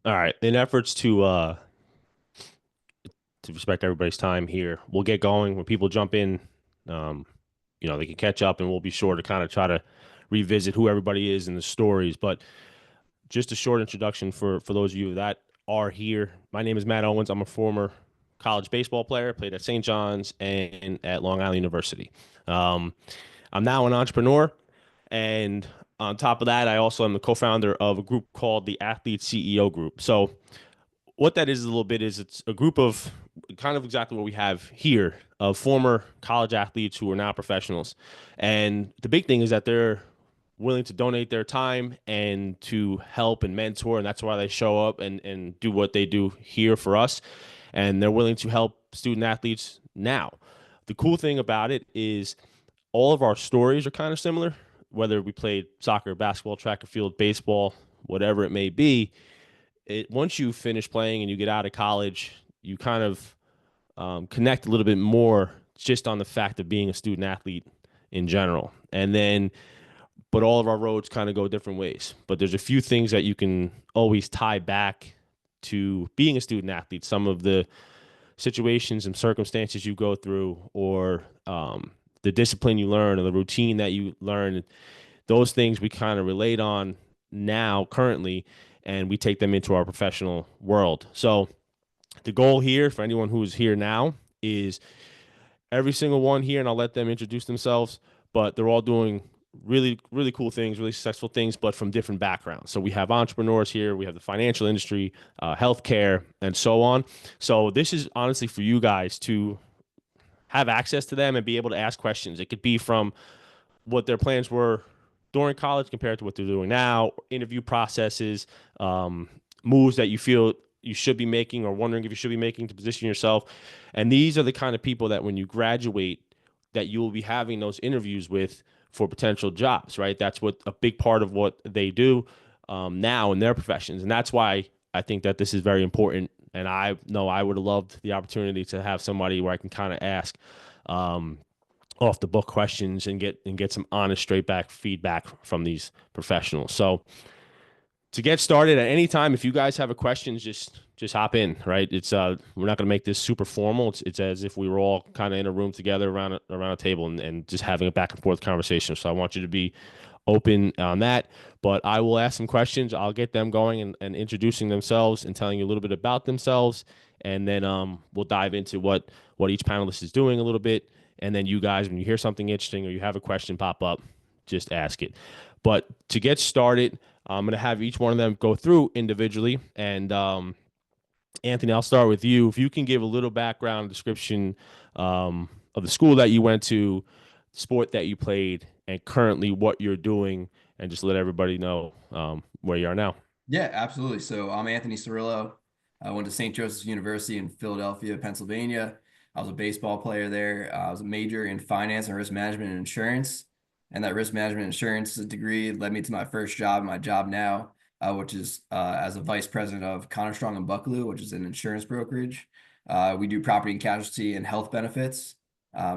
All right. In efforts to respect everybody's time here, we'll get going. When people jump in, um, they can catch up, and we'll be sure to kind of try to revisit who everybody is in the stories. But just a short introduction for those of you that are here. My name is Matt Owens. I'm a former college baseball player, played at St. John's and at Long Island University. Um, I'm now an entrepreneur, and on top of that, I also am the co-founder of a group called the Athlete CEO Group. So what that is a little bit is it's a group of kind of exactly what we have here of former college athletes who are now professionals. And the big thing is that they're willing to donate their time and to help and mentor. And that's why they show up and do what they do here for us. And they're willing to help student athletes now. The cool thing about it is all of our stories are kind of similar, whether we played soccer, basketball, track and field, baseball, whatever it may be. Once you finish playing and you get out of college, you kind of connect a little bit more just on the fact of being a student athlete in general. And then, but all of our roads kind of go different ways. But there's a few things that you can always tie back to being a student athlete. Some of the situations and circumstances you go through, or the discipline you learn, or the routine that you learn. Those things we kind of relate on now, currently, and we take them into our professional world. So the goal here for anyone who's here now is every single one here, and I'll let them introduce themselves, but they're all doing really, really cool things, really successful things, but from different backgrounds. So we have entrepreneurs here, we have the financial industry, healthcare, and so on. So this is honestly for you guys to have access to them and be able to ask questions. It could be from what their plans were during college compared to what they're doing now, interview processes, moves that you feel you should be making or wondering if you should be making to position yourself. And these are the kind of people that when you graduate, that you will be having those interviews with for potential jobs, right? That's what a big part of what they do now in their professions. And that's why I think that this is very important. And I know I would have loved the opportunity to have somebody where I can kind of ask um, off the book questions and get some honest, straight back feedback from these professionals. So to get started at any time, if you guys have a question, just hop in. Right? It's we're not going to make this super formal. It's as if we were all kind of in a room together around a table and just having a back and forth conversation. So I want you to be open on that. But I will ask some questions. I'll get them going and introducing themselves and telling you a little bit about themselves, and then we'll dive into what each panelist is doing a little bit. And then you guys, when you hear something interesting or you have a question pop up, just ask it. But to get started, I'm going to have each one of them go through individually. And Anthony, I'll start with you. If you can give a little background description of the school that you went to, sport that you played, and currently what you're doing, and just let everybody know where you are now. Yeah, absolutely. So I'm Anthony Cirillo. I went to St. Joseph's University in Philadelphia, Pennsylvania. I was a baseball player there. I was a major in finance and risk management and insurance. And that risk management insurance degree led me to my first job, my job now, which is as a vice president of Connor Strong and Bucklew, which is an insurance brokerage. We do property and casualty and health benefits.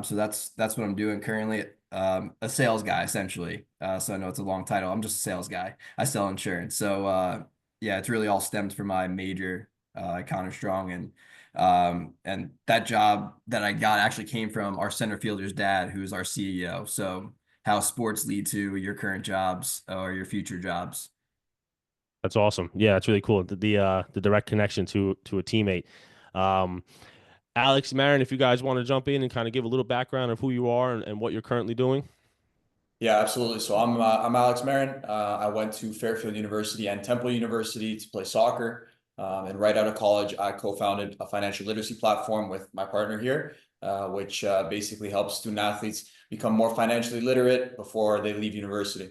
So that's what I'm doing currently. A sales guy essentially. So I know it's a long title. I'm just a sales guy. I sell insurance. So yeah, it's really all stemmed from my major at Connor Strong, and that job that I got actually came from our center fielder's dad, who's our CEO. So how sports lead to your current jobs or your future jobs. That's awesome. Yeah, that's really cool. The direct connection to a teammate. Um, Alex, Marin, if you guys want to jump in and kind of give a little background of who you are and what you're currently doing. Yeah, absolutely. So I'm Alex Marin. I went to Fairfield University and Temple University to play soccer. And right out of college, I co-founded a financial literacy platform with my partner here, which basically helps student athletes become more financially literate before they leave university.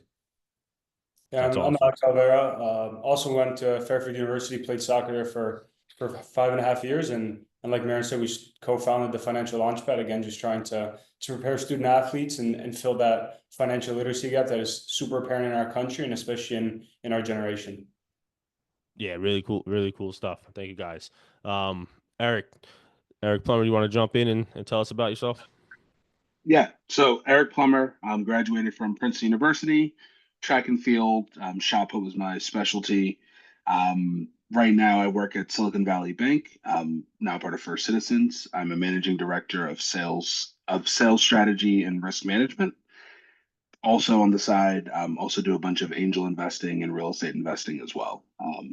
Yeah, That's I'm awesome. Alex Alvera. Also went to Fairfield University, played soccer there for 5.5 years, and like Maren said, we co-founded the Financial Launchpad again, just trying to prepare student athletes and fill that financial literacy gap that is super apparent in our country and especially in our generation. Yeah, really cool stuff. Thank you guys. Eric, Eric Plummer, you want to jump in and tell us about yourself? Yeah. So Eric Plummer, graduated from Princeton University, track and field. Shot put was my specialty. right now I work at Silicon Valley Bank, now part of First Citizens. I'm a managing director of sales strategy and risk management. Also on the side, also do a bunch of angel investing and real estate investing as well.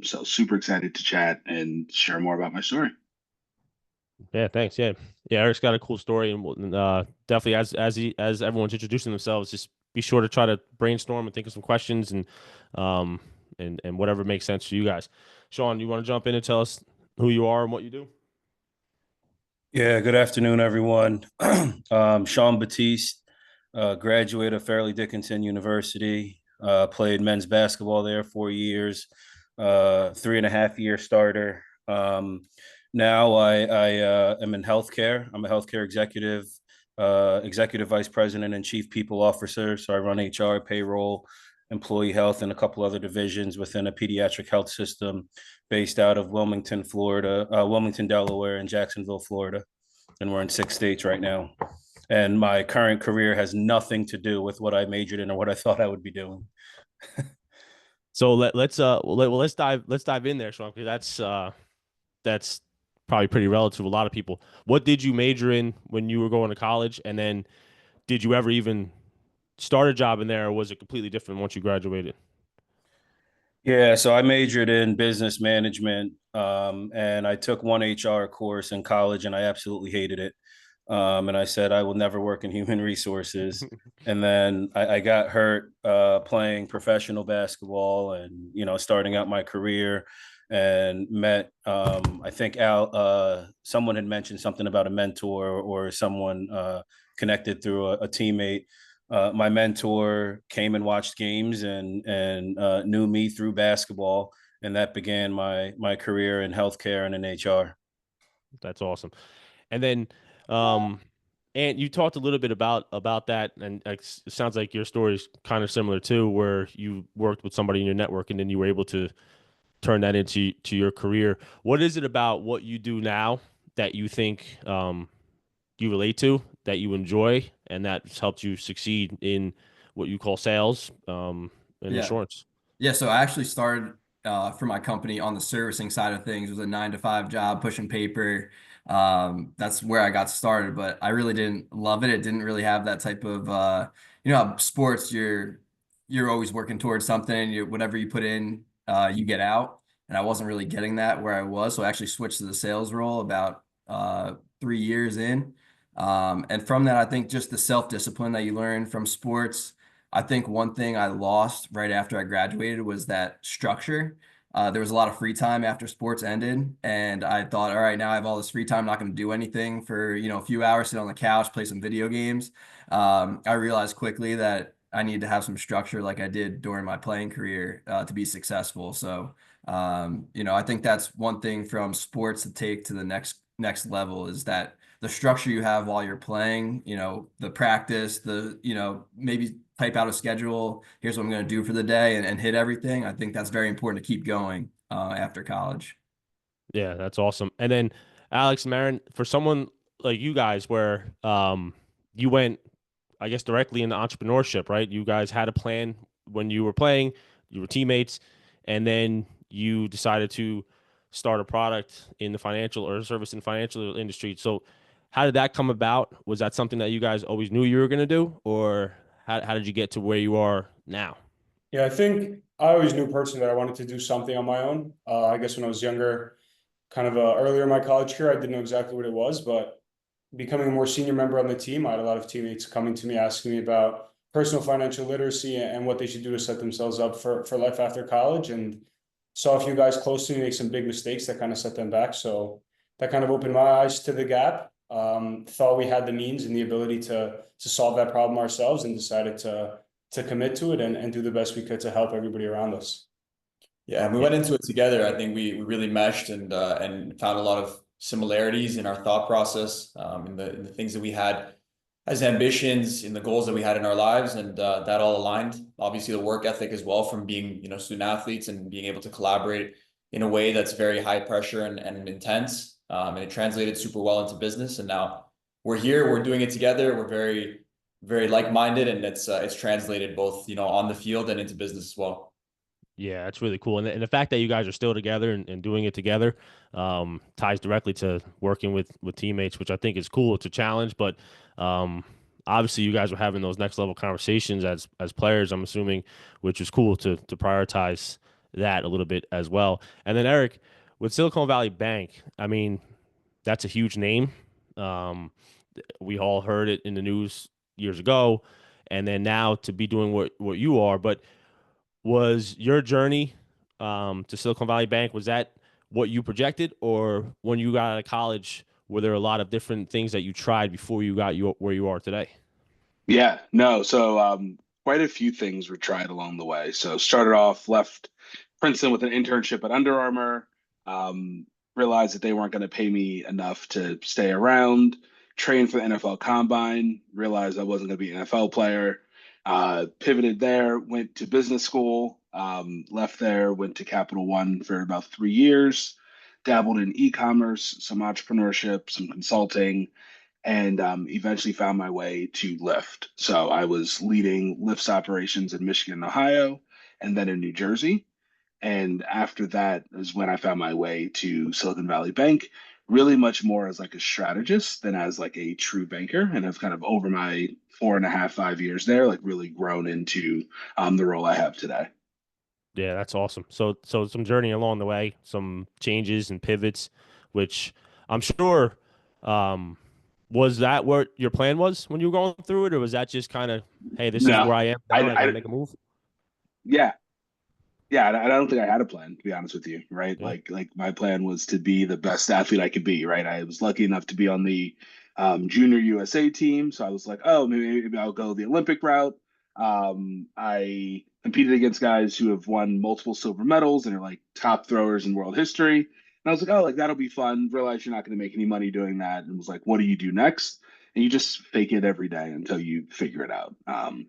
So super excited to chat and share more about my story. Yeah, thanks. Yeah, yeah. Eric's got a cool story, and definitely as everyone's introducing themselves, just be sure to try to brainstorm and think of some questions um and whatever makes sense to you guys. Sean, you want to jump in and tell us who you are and what you do? Yeah, good afternoon, everyone. Sean Batiste, graduate of Fairleigh Dickinson University, played men's basketball there 4 years, 3.5 year starter. Now I am in healthcare. I'm a healthcare executive, executive vice president and chief people officer. So I run HR, payroll, employee health, and a couple other divisions within a pediatric health system based out of Wilmington, Florida, Wilmington, Delaware, and Jacksonville, Florida. And we're in 6 states right now. And my current career has nothing to do with what I majored in or what I thought I would be doing. So let's dive in there, Sean, because that's probably pretty relative to a lot of people. What did you major in when you were going to college, and then did you ever even start a job in there, or was it completely different once you graduated? Yeah, so I majored in business management, and I took one HR course in college, and I absolutely hated it. And I said I will never work in human resources. And then I got hurt playing professional basketball, and starting out my career, and met I think someone had mentioned something about a mentor or someone connected through a teammate. My mentor came and watched games and knew me through basketball, and that began my career in healthcare and in HR. That's awesome. And then, and you talked a little bit about that, and it sounds like your story is kind of similar too, where you worked with somebody in your network, and then you were able to turn that into your career. What is it about what you do now that you think you relate to, that you enjoy, and that's helped you succeed in what you call sales and Yeah. insurance? Yeah, so I actually started for my company on the servicing side of things. It was a 9 to 5 job, pushing paper. That's where I got started, but I really didn't love it. It didn't really have that type of how sports, you're always working towards something. Whatever you put in, you get out. And I wasn't really getting that where I was. So I actually switched to the sales role about 3 years in. And from that, I think just the self-discipline that you learn from sports. I think one thing I lost right after I graduated was that structure. There was a lot of free time after sports ended, and I thought, all right, now I have all this free time, I'm not going to do anything for a few hours, sit on the couch, play some video games. I realized quickly that I needed to have some structure, like I did during my playing career, to be successful. So, I think that's one thing from sports to take to the next level is that the structure you have while you're playing, the practice, maybe type out a schedule. Here's what I'm going to do for the day and hit everything. I think that's very important to keep going after college. Yeah, that's awesome. And then Alex, Marin, for someone like you guys, where you went, I guess, directly into entrepreneurship, right? You guys had a plan when you were playing, you were teammates, and then you decided to start a product in the financial or service in financial industry. So how did that come about? Was that something that you guys always knew you were going to do, or how did you get to where you are now? Yeah, I think I always knew personally that I wanted to do something on my own. I guess when I was younger, kind of earlier in my college career, I didn't know exactly what it was, but becoming a more senior member on the team, I had a lot of teammates coming to me asking me about personal financial literacy and what they should do to set themselves up for life after college, and saw a few guys close to me make some big mistakes that kind of set them back. So that kind of opened my eyes to the gap. Thought we had the means and the ability to solve that problem ourselves, and decided to commit to it and do the best we could to help everybody around us. Yeah, and we went into it together. I think we really meshed and found a lot of similarities in our thought process, in the things that we had as ambitions, in the goals that we had in our lives, and that all aligned. Obviously, the work ethic as well, from being student athletes and being able to collaborate in a way that's very high pressure and intense, and it translated super well into business. And now we're here, we're doing it together. We're very, very like-minded, and it's translated both on the field and into business as well. Yeah, that's really cool. And the fact that you guys are still together and doing it together ties directly to working with teammates, which I think is cool. It's a challenge, but um, obviously you guys were having those next level conversations as players, I'm assuming, which is cool to prioritize that a little bit as well. And then Eric, with Silicon Valley Bank, I mean, that's a huge name. Um, we all heard it in the news years ago, and then now to be doing what you are, but was your journey to Silicon Valley Bank, was that what you projected, or when you got out of college, were there a lot of different things that you tried before you got where you are today? Yeah, no. So quite a few things were tried along the way. So started off, left Princeton with an internship at Under Armour. Um, Realized that they weren't going to pay me enough to stay around. Trained for the NFL Combine. Realized I wasn't going to be an NFL player. Pivoted there. Went to business school. Left there. Went to Capital One for about 3 years. Dabbled in e-commerce, some entrepreneurship, some consulting, and eventually found my way to Lyft. So I was leading Lyft's operations in Michigan and Ohio, and then in New Jersey. And after that is when I found my way to Silicon Valley Bank, really much more as like a strategist than as like a true banker. And have kind of over my 4.5, 5 years there, like really grown into the role I have today. Yeah, that's awesome. So some journey along the way, some changes and pivots, which I'm sure um, was that what your plan was when you were going through it, or was that just kind of, hey, this is No, where I am now, I, and I got to I, make a move? yeah, yeah, I don't think I had a plan, to be honest with you, right? Yeah. Like my plan was to be the best athlete I could be, right? I was lucky enough to be on the junior USA team, so I was like, oh, maybe I'll go the Olympic route. I competed against guys who have won multiple silver medals and are like top throwers in world history. And I was like, oh, like that'll be fun. Realize you're not going to make any money doing that, and was like, what do you do next? And you just fake it every day until you figure it out.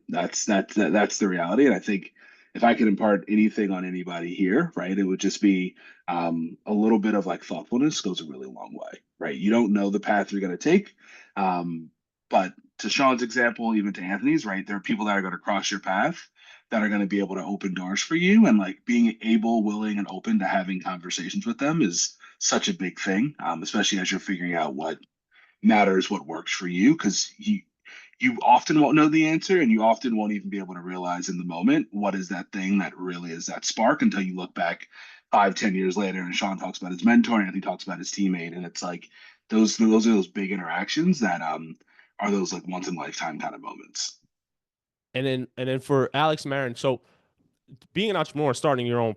That's the reality, and I think if I could impart anything on anybody here, right, it would just be a little bit of like thoughtfulness goes a really long way, right? You don't know the path you're going to take. But to Sean's example, even to Anthony's, right, there are people that are going to cross your path that are going to be able to open doors for you. And like being able, willing, and open to having conversations with them is such a big thing, especially as you're figuring out what matters, what works for you, because you often won't know the answer, and you often won't even be able to realize in the moment what is that thing that really is that spark until you look back 5, 10 years later, and Sean talks about his mentor and Anthony talks about his teammate, and it's like those are those big interactions that are those like once in a lifetime kind of moments. And then for Alex Marin, so being an entrepreneur, starting your own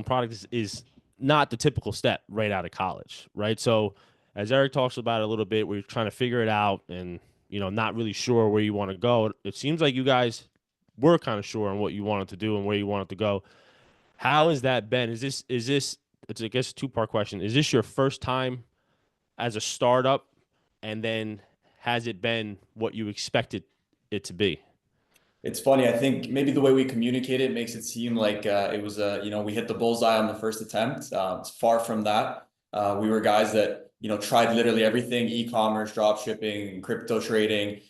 product is not the typical step right out of college, right? So as Eric talks about it a little bit, we're trying to figure it out, and not really sure where you want to go. It seems like you guys were kind of sure on what you wanted to do and where you wanted to go. How has that been? Is this? It's, I guess, a two-part question. Is this your first time as a startup, and then has it been what you expected it to be? It's funny. I think maybe the way we communicate it makes it seem like it was we hit the bullseye on the first attempt. It's far from that. We were guys that tried literally everything: e-commerce, drop shipping, crypto trading,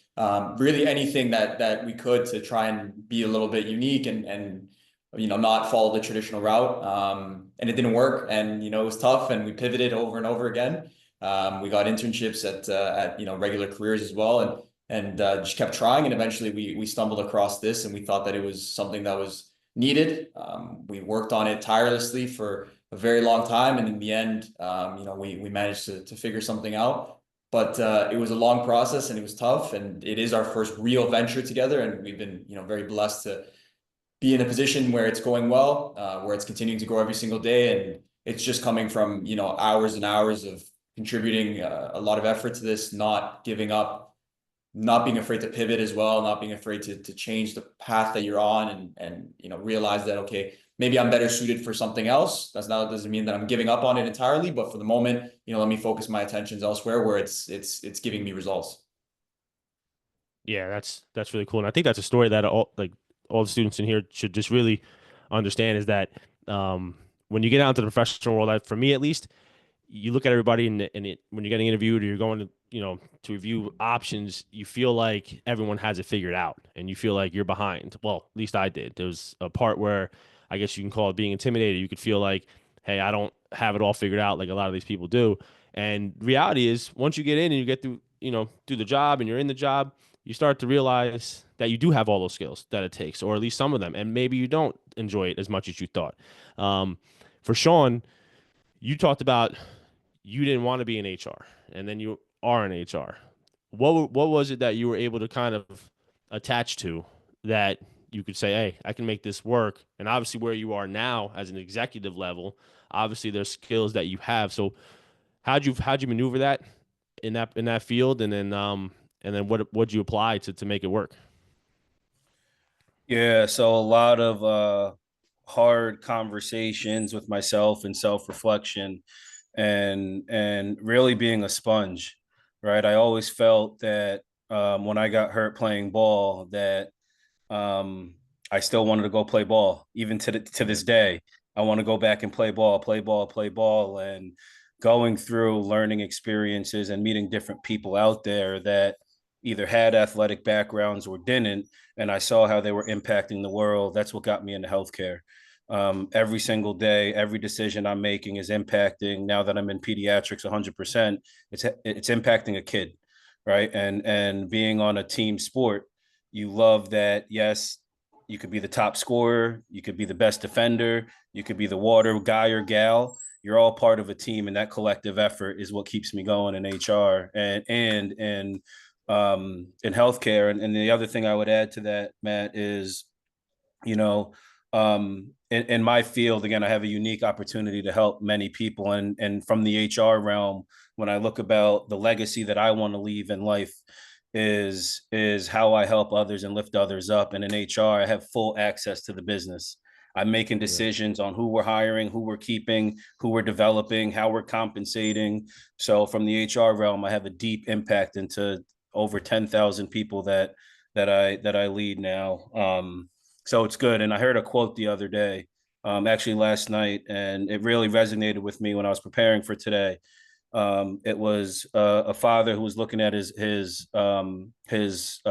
really anything that we could to try and be a little bit unique and not follow the traditional route. And it didn't work, and it was tough, and we pivoted over and over again. We got internships at regular careers as well, and just kept trying, and eventually we stumbled across this, and we thought that it was something that was needed. We worked on it tirelessly for a very long time, and in the end, we managed to figure something out. But it was a long process, and it was tough, and it is our first real venture together, and we've been very blessed to be in a position where it's going well, where it's continuing to grow every single day, and it's just coming from hours and hours of contributing a lot of effort to this, not giving up, not being afraid to pivot as well, not being afraid to change the path that you're on, and realize that, okay, maybe I'm better suited for something else. Doesn't mean that I'm giving up on it entirely, but for the moment, let me focus my attentions elsewhere where it's giving me results. Yeah, that's really cool, and I think that's a story that all the students in here should just really understand, is that when you get out into the professional world, for me at least, you look at everybody when you're getting interviewed or you're going to to review options, you feel like everyone has it figured out and you feel like you're behind. Well, at least I did. There was a part where I guess you can call it being intimidated. You could feel like, hey, I don't have it all figured out like a lot of these people do. And reality is, once you get in and you get through, do the job and you're in the job, you start to realize that you do have all those skills that it takes, or at least some of them. And maybe you don't enjoy it as much as you thought. For Sean, you talked about you didn't want to be in HR, and then you are in HR. What was it that you were able to kind of attach to that you could say, hey, I can make this work? And obviously where you are now as an executive level, obviously there's skills that you have. So how'd you maneuver that in that field, and then what'd you apply to make it work? Yeah, so a lot of hard conversations with myself and self-reflection, and really being a sponge, right? I always felt that when I got hurt playing ball, that I still wanted to go play ball, even to this day. I want to go back and play ball, play ball, play ball, and going through learning experiences and meeting different people out there that either had athletic backgrounds or didn't, and I saw how they were impacting the world. That's what got me into healthcare. Every single day, every decision I'm making is impacting. Now that I'm in pediatrics, 100%, it's impacting a kid, right? And being on a team sport, you love that. Yes, you could be the top scorer, you could be the best defender, you could be the water guy or gal. You're all part of a team, and that collective effort is what keeps me going in HR and in healthcare. And the other thing I would add to that, Matt, is, you know, in my field, again, I have a unique opportunity to help many people. And from the HR realm, when I look about the legacy that I want to leave in life, is how I help others and lift others up. And in HR, I have full access to the business. I'm making decisions on who we're hiring, who we're keeping, who we're developing, how we're compensating. So from the HR realm, I have a deep impact into over 10,000 people that I lead now. So it's good. And I heard a quote the other day, actually last night, and it really resonated with me when I was preparing for today. It was a father who was looking at his mother's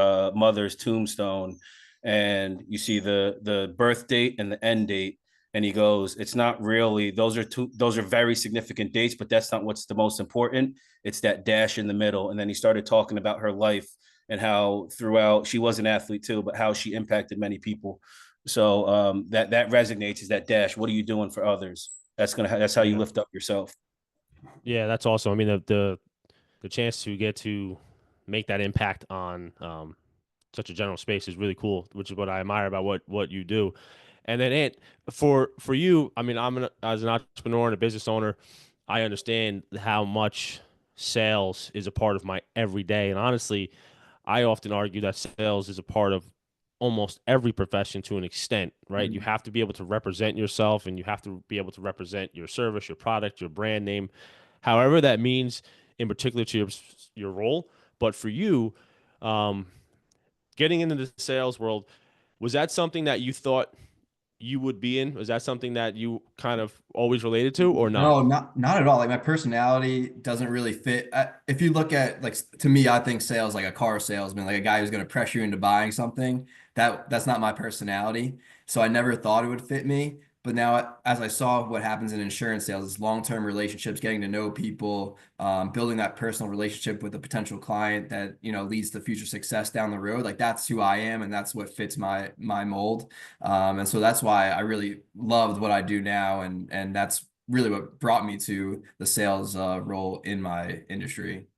tombstone, and you see the birth date and the end date, and he goes, "It's not really, those are very significant dates, but that's not what's the most important. It's that dash in the middle." And then he started talking about her life and how throughout, she was an athlete too, but how she impacted many people. So that resonates, is that dash. What are you doing for others? That's how you lift up yourself. Yeah, that's awesome. I mean, the chance to get to make that impact on such a general space is really cool, which is what I admire about what you do. And then, Ant, for you, I mean, as an entrepreneur and a business owner, I understand how much sales is a part of my everyday. And honestly, I often argue that sales is a part of almost every profession to an extent, right? You have to be able to represent yourself, and you have to be able to represent your service, your product, your brand name, however that means in particular to your role. But for you, um, getting into the sales world, was that something that you thought you would be in? Was that something that you kind of always related to, or not? No, not at all. Like my personality doesn't really fit. If you look at like to me, I think sales like a car salesman, like a guy who's going to pressure you into buying something. That's not my personality. So I never thought it would fit me. But now, as I saw what happens in insurance sales, it's long-term relationships, getting to know people, building that personal relationship with a potential client that leads to future success down the road. Like that's who I am, and that's what fits my mold. And so that's why I really loved what I do now, and that's really what brought me to the sales role in my industry.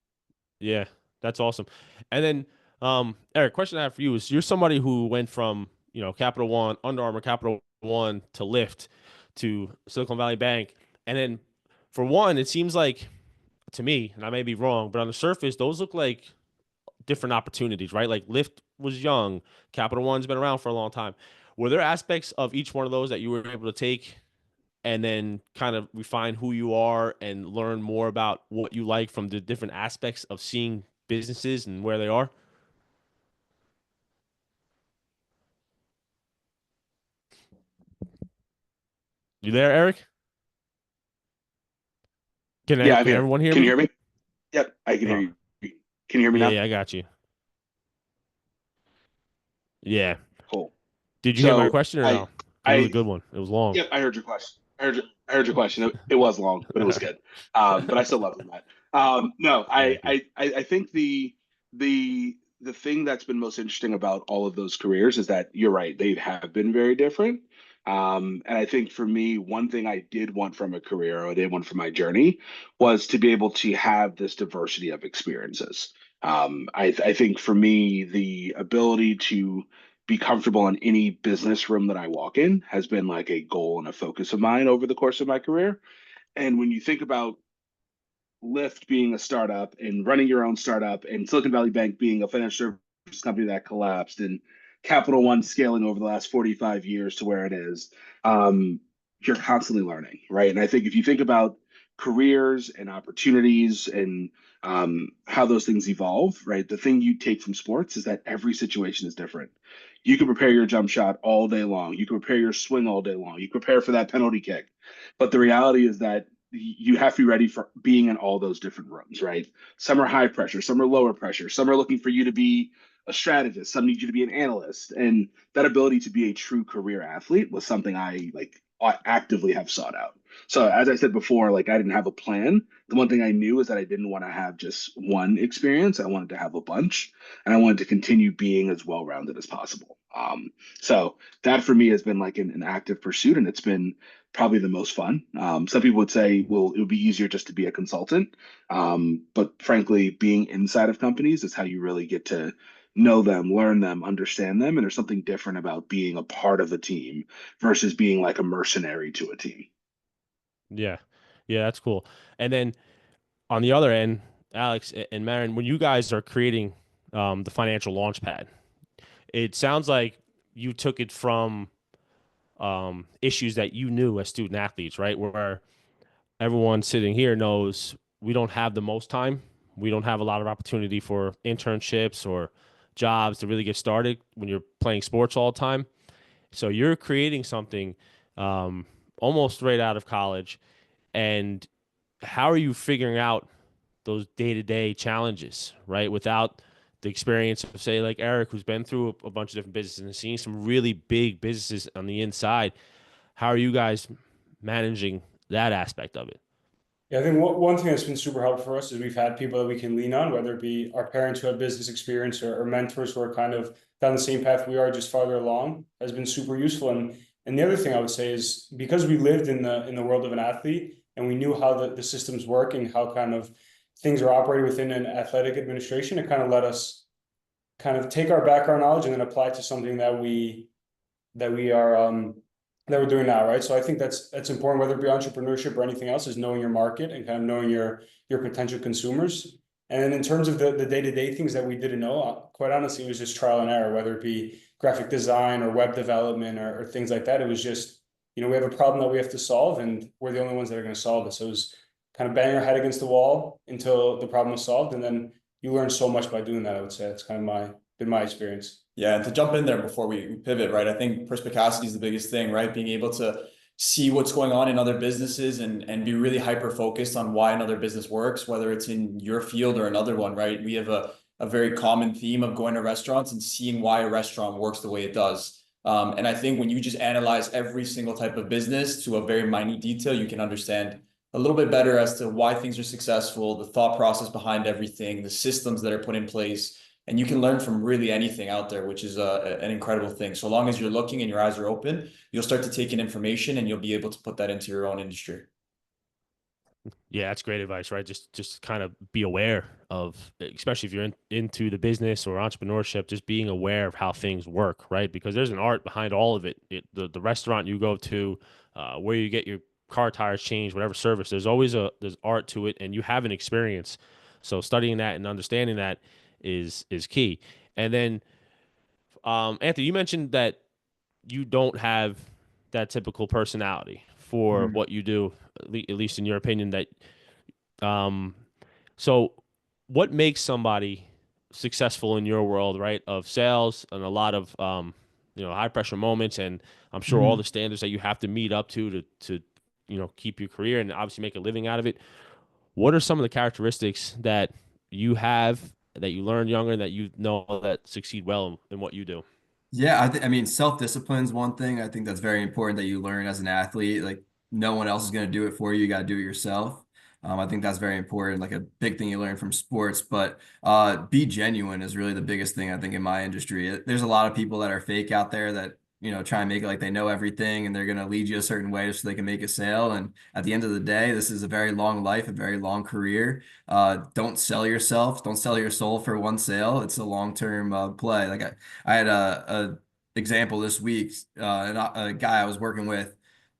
Yeah, that's awesome. And then, Eric, question I have for you is: you're somebody who went from Capital One, Under Armour, Capital One to Lyft to Silicon Valley Bank, and then for one, it seems like to me, and I may be wrong, but on the surface, those look like different opportunities, right? Like Lyft was young, Capital One's been around for a long time. Were there aspects of each one of those that you were able to take and then kind of refine who you are and learn more about what you like from the different aspects of seeing businesses and where they are? You there, Eric? Yeah, I'm Can here. everyone hear Can you me? hear me? Yep, I can hear Oh, you. Can you hear me yeah, now? yeah, I got you. Yeah. Cool. Did you hear my So question or I no? It was a good one. It was long. Yep, I heard your question. I heard your question. It was long, but it was good. But I still love that. No, Thank you. I think the thing that's been most interesting about all of those careers is that you're right, they have been very different. And I think for me, one thing I did want from a career, or I did want from my journey, was to be able to have this diversity of experiences. I think for me, the ability to be comfortable in any business room that I walk in has been like a goal and a focus of mine over the course of my career. And when you think about Lyft being a startup and running your own startup, and Silicon Valley Bank being a financial services company that collapsed, and Capital One scaling over the last 45 years to where it is, um, you're constantly learning, right? And I think if you think about careers and opportunities and how those things evolve, right? The thing you take from sports is that every situation is different. You can prepare your jump shot all day long. You can prepare your swing all day long. You can prepare for that penalty kick. But the reality is that you have to be ready for being in all those different rooms, right? Some are high pressure, some are lower pressure, some are looking for you to be a strategist, some need you to be an analyst. And that ability to be a true career athlete was something I actively have sought out. So as I said before, like I didn't have a plan. The one thing I knew is that I didn't want to have just one experience. I wanted to have a bunch, and I wanted to continue being as well-rounded as possible. So that for me has been like an active pursuit, and it's been probably the most fun. Some people would say, well, it would be easier just to be a consultant. But frankly, being inside of companies is how you really get to know them, learn them, understand them. And there's something different about being a part of a team versus being like a mercenary to a team. Yeah. Yeah, that's cool. And then on the other end, Alex and Marin, when you guys are creating the financial launchpad, it sounds like you took it from issues that you knew as student athletes, right? Where everyone sitting here knows we don't have the most time. We don't have a lot of opportunity for internships or jobs to really get started when you're playing sports all the time. So you're creating something almost right out of college. And how are you figuring out those day-to-day challenges, right? Without the experience of, say, like Eric, who's been through a bunch of different businesses and seeing some really big businesses on the inside. How are you guys managing that aspect of it? Yeah, I think one thing that's been super helpful for us is we've had people that we can lean on, whether it be our parents who have business experience or mentors who are kind of down the same path we are, just farther along, has been super useful. And the other thing I would say is because we lived in the world of an athlete and we knew how the systems work and how kind of things are operated within an athletic administration, it kind of let us kind of take our background knowledge and then apply it to something that we're doing now, right? So I think that's important, whether it be entrepreneurship or anything else, is knowing your market and kind of knowing your potential consumers. And then in terms of the day-to-day things that we didn't know, quite honestly, it was just trial and error, whether it be graphic design or web development or things like that. It was just, we have a problem that we have to solve and we're the only ones that are going to solve it. So it was kind of bang our head against the wall until the problem was solved. And then you learn so much by doing that, I would say. That's kind of been my experience. Yeah, and to jump in there before we pivot, right? I think perspicacity is the biggest thing, right? Being able to see what's going on in other businesses and be really hyper focused on why another business works, whether it's in your field or another one, right? We have a very common theme of going to restaurants and seeing why a restaurant works the way it does. And I think when you just analyze every single type of business to a very minute detail, you can understand a little bit better as to why things are successful, the thought process behind everything, the systems that are put in place. And you can learn from really anything out there, which is an incredible thing. So long as you're looking and your eyes are open, you'll start to take in information and you'll be able to put that into your own industry. Yeah, that's great advice, right? Just kind of be aware of, especially if you're into the business or entrepreneurship, just being aware of how things work, right? Because there's an art behind all of it. The restaurant you go to, where you get your car tires changed, whatever service, there's art to it, and you have an experience. So studying that and understanding that is key. And then, Anthony, you mentioned that you don't have that typical personality for what you do, at least in your opinion. That, so what makes somebody successful in your world, right? Of sales and a lot of high pressure moments, and I'm sure all the standards that you have to meet up to keep your career and obviously make a living out of it. What are some of the characteristics that you have that you learned younger that that succeed well in what you do? Yeah, I mean, self-discipline is one thing I think that's very important that you learn as an athlete. Like no one else is going to do it for you. You got to do it yourself. I think that's very important, like a big thing you learn from sports. But be genuine is really the biggest thing I think in my industry. There's a lot of people that are fake out there that try and make it like they know everything and they're going to lead you a certain way so they can make a sale. And at the end of the day, this is a very long life, a very long career. Don't sell yourself. Don't sell your soul for one sale. It's a long-term play. Like I had a example this week, a guy I was working with.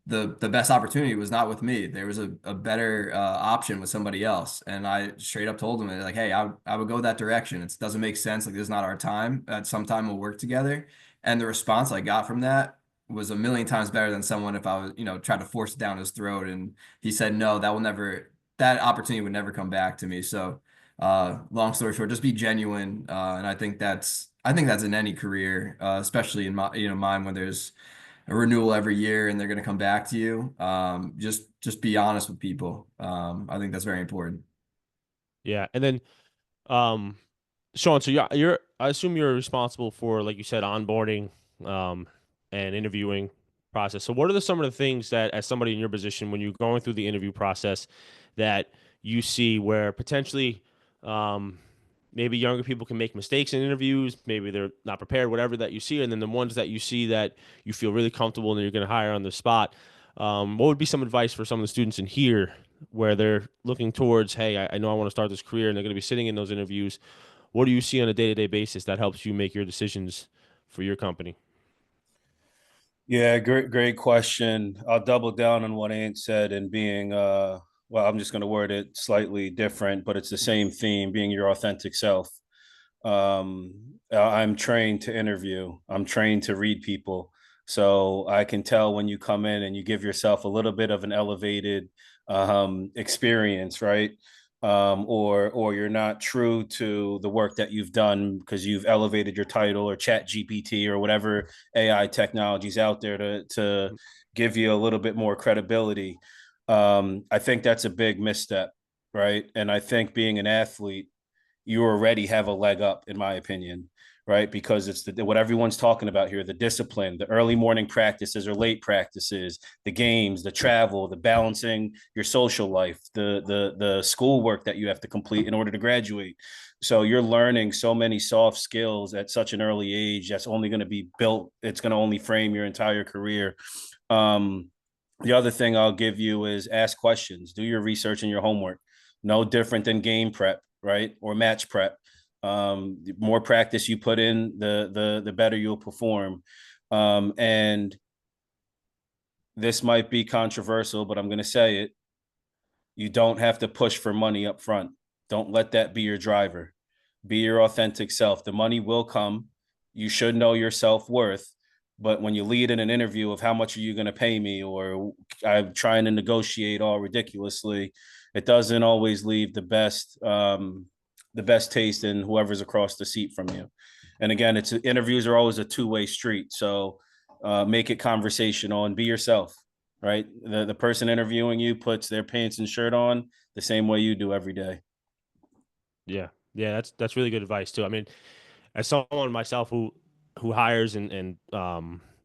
The best opportunity was not with me. There was a better option with somebody else, and I straight up told him like, "Hey, I would go that direction. It doesn't make sense. Like this is not our time. At some time we'll work together." And the response I got from that was a million times better than someone if I was tried to force it down his throat. And he said, "No, that opportunity would never come back to me." So long story short, just be genuine. And I think that's in any career, especially in mine when there's a renewal every year and they're going to come back to you. Just be honest with people. I think that's very important. Yeah. And then, um, Sean, so I assume you're responsible for, like you said, onboarding, um, and interviewing process. So what are some of the things that, as somebody in your position, when you're going through the interview process, that you see where potentially, um, maybe younger people can make mistakes in interviews, maybe they're not prepared, whatever that you see, and then the ones that you see that you feel really comfortable and you're going to hire on the spot. What would be some advice for some of the students in here where they're looking towards, hey, I know I want to start this career, and they're going to be sitting in those interviews? What do you see on a day-to-day basis that helps you make your decisions for your company? Yeah, great question. I'll double down on what Ant said and being well, I'm just going to word it slightly different, but it's the same theme, being your authentic self. I'm trained to interview. I'm trained to read people. So I can tell when you come in and you give yourself a little bit of an elevated experience, right? Or you're not true to the work that you've done because you've elevated your title or chat GPT or whatever AI technologies out there to give you a little bit more credibility. I think that's a big misstep, right? And I think being an athlete, you already have a leg up, in my opinion, right? Because it's what everyone's talking about here: the discipline, the early morning practices or late practices, the games, the travel, the balancing your social life, the schoolwork that you have to complete in order to graduate. So you're learning so many soft skills at such an early age that's only going to be built. It's going to only frame your entire career. Um, the other thing I'll give you is ask questions, do your research and your homework. No different than game prep, right? Or match prep. The more practice you put in, the better you'll perform. And this might be controversial, but I'm going to say it. You don't have to push for money up front. Don't let that be your driver. Be your authentic self. The money will come. You should know your self-worth. But when you lead in an interview of how much are you going to pay me, or I'm trying to negotiate all ridiculously, it doesn't always leave the best taste in whoever's across the seat from you. And again, interviews are always a two-way street. So make it conversational and be yourself, right? The person interviewing you puts their pants and shirt on the same way you do every day. Yeah. Yeah, that's really good advice too. I mean, as someone myself who hires and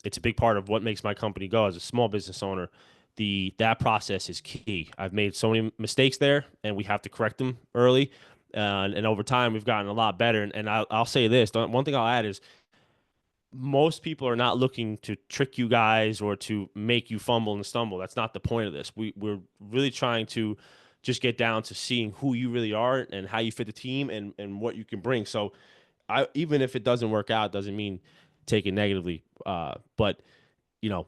it's a big part of what makes my company go as a small business owner, that process is key. I've made so many mistakes there, and we have to correct them early. And over time, we've gotten a lot better. And I'll say this: one thing I'll add is most people are not looking to trick you guys or to make you fumble and stumble. That's not the point of this. We're really trying to just get down to seeing who you really are and how you fit the team and what you can bring. So even if it doesn't work out, doesn't mean take it negatively. But you know,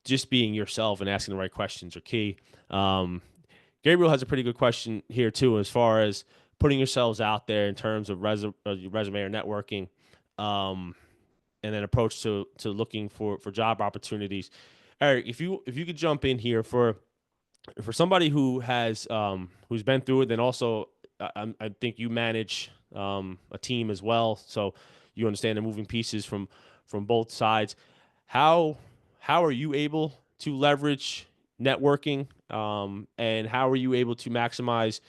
just being yourself and asking the right questions are key. Gabriel has a pretty good question here too, as far as putting yourselves out there in terms of resume or networking, and then approach to looking for job opportunities. Eric, if you could jump in here for somebody who has who's been through it, then also I think you manage a team as well, so you understand the moving pieces from both sides. How how are you able to leverage networking, and how are you able to maximize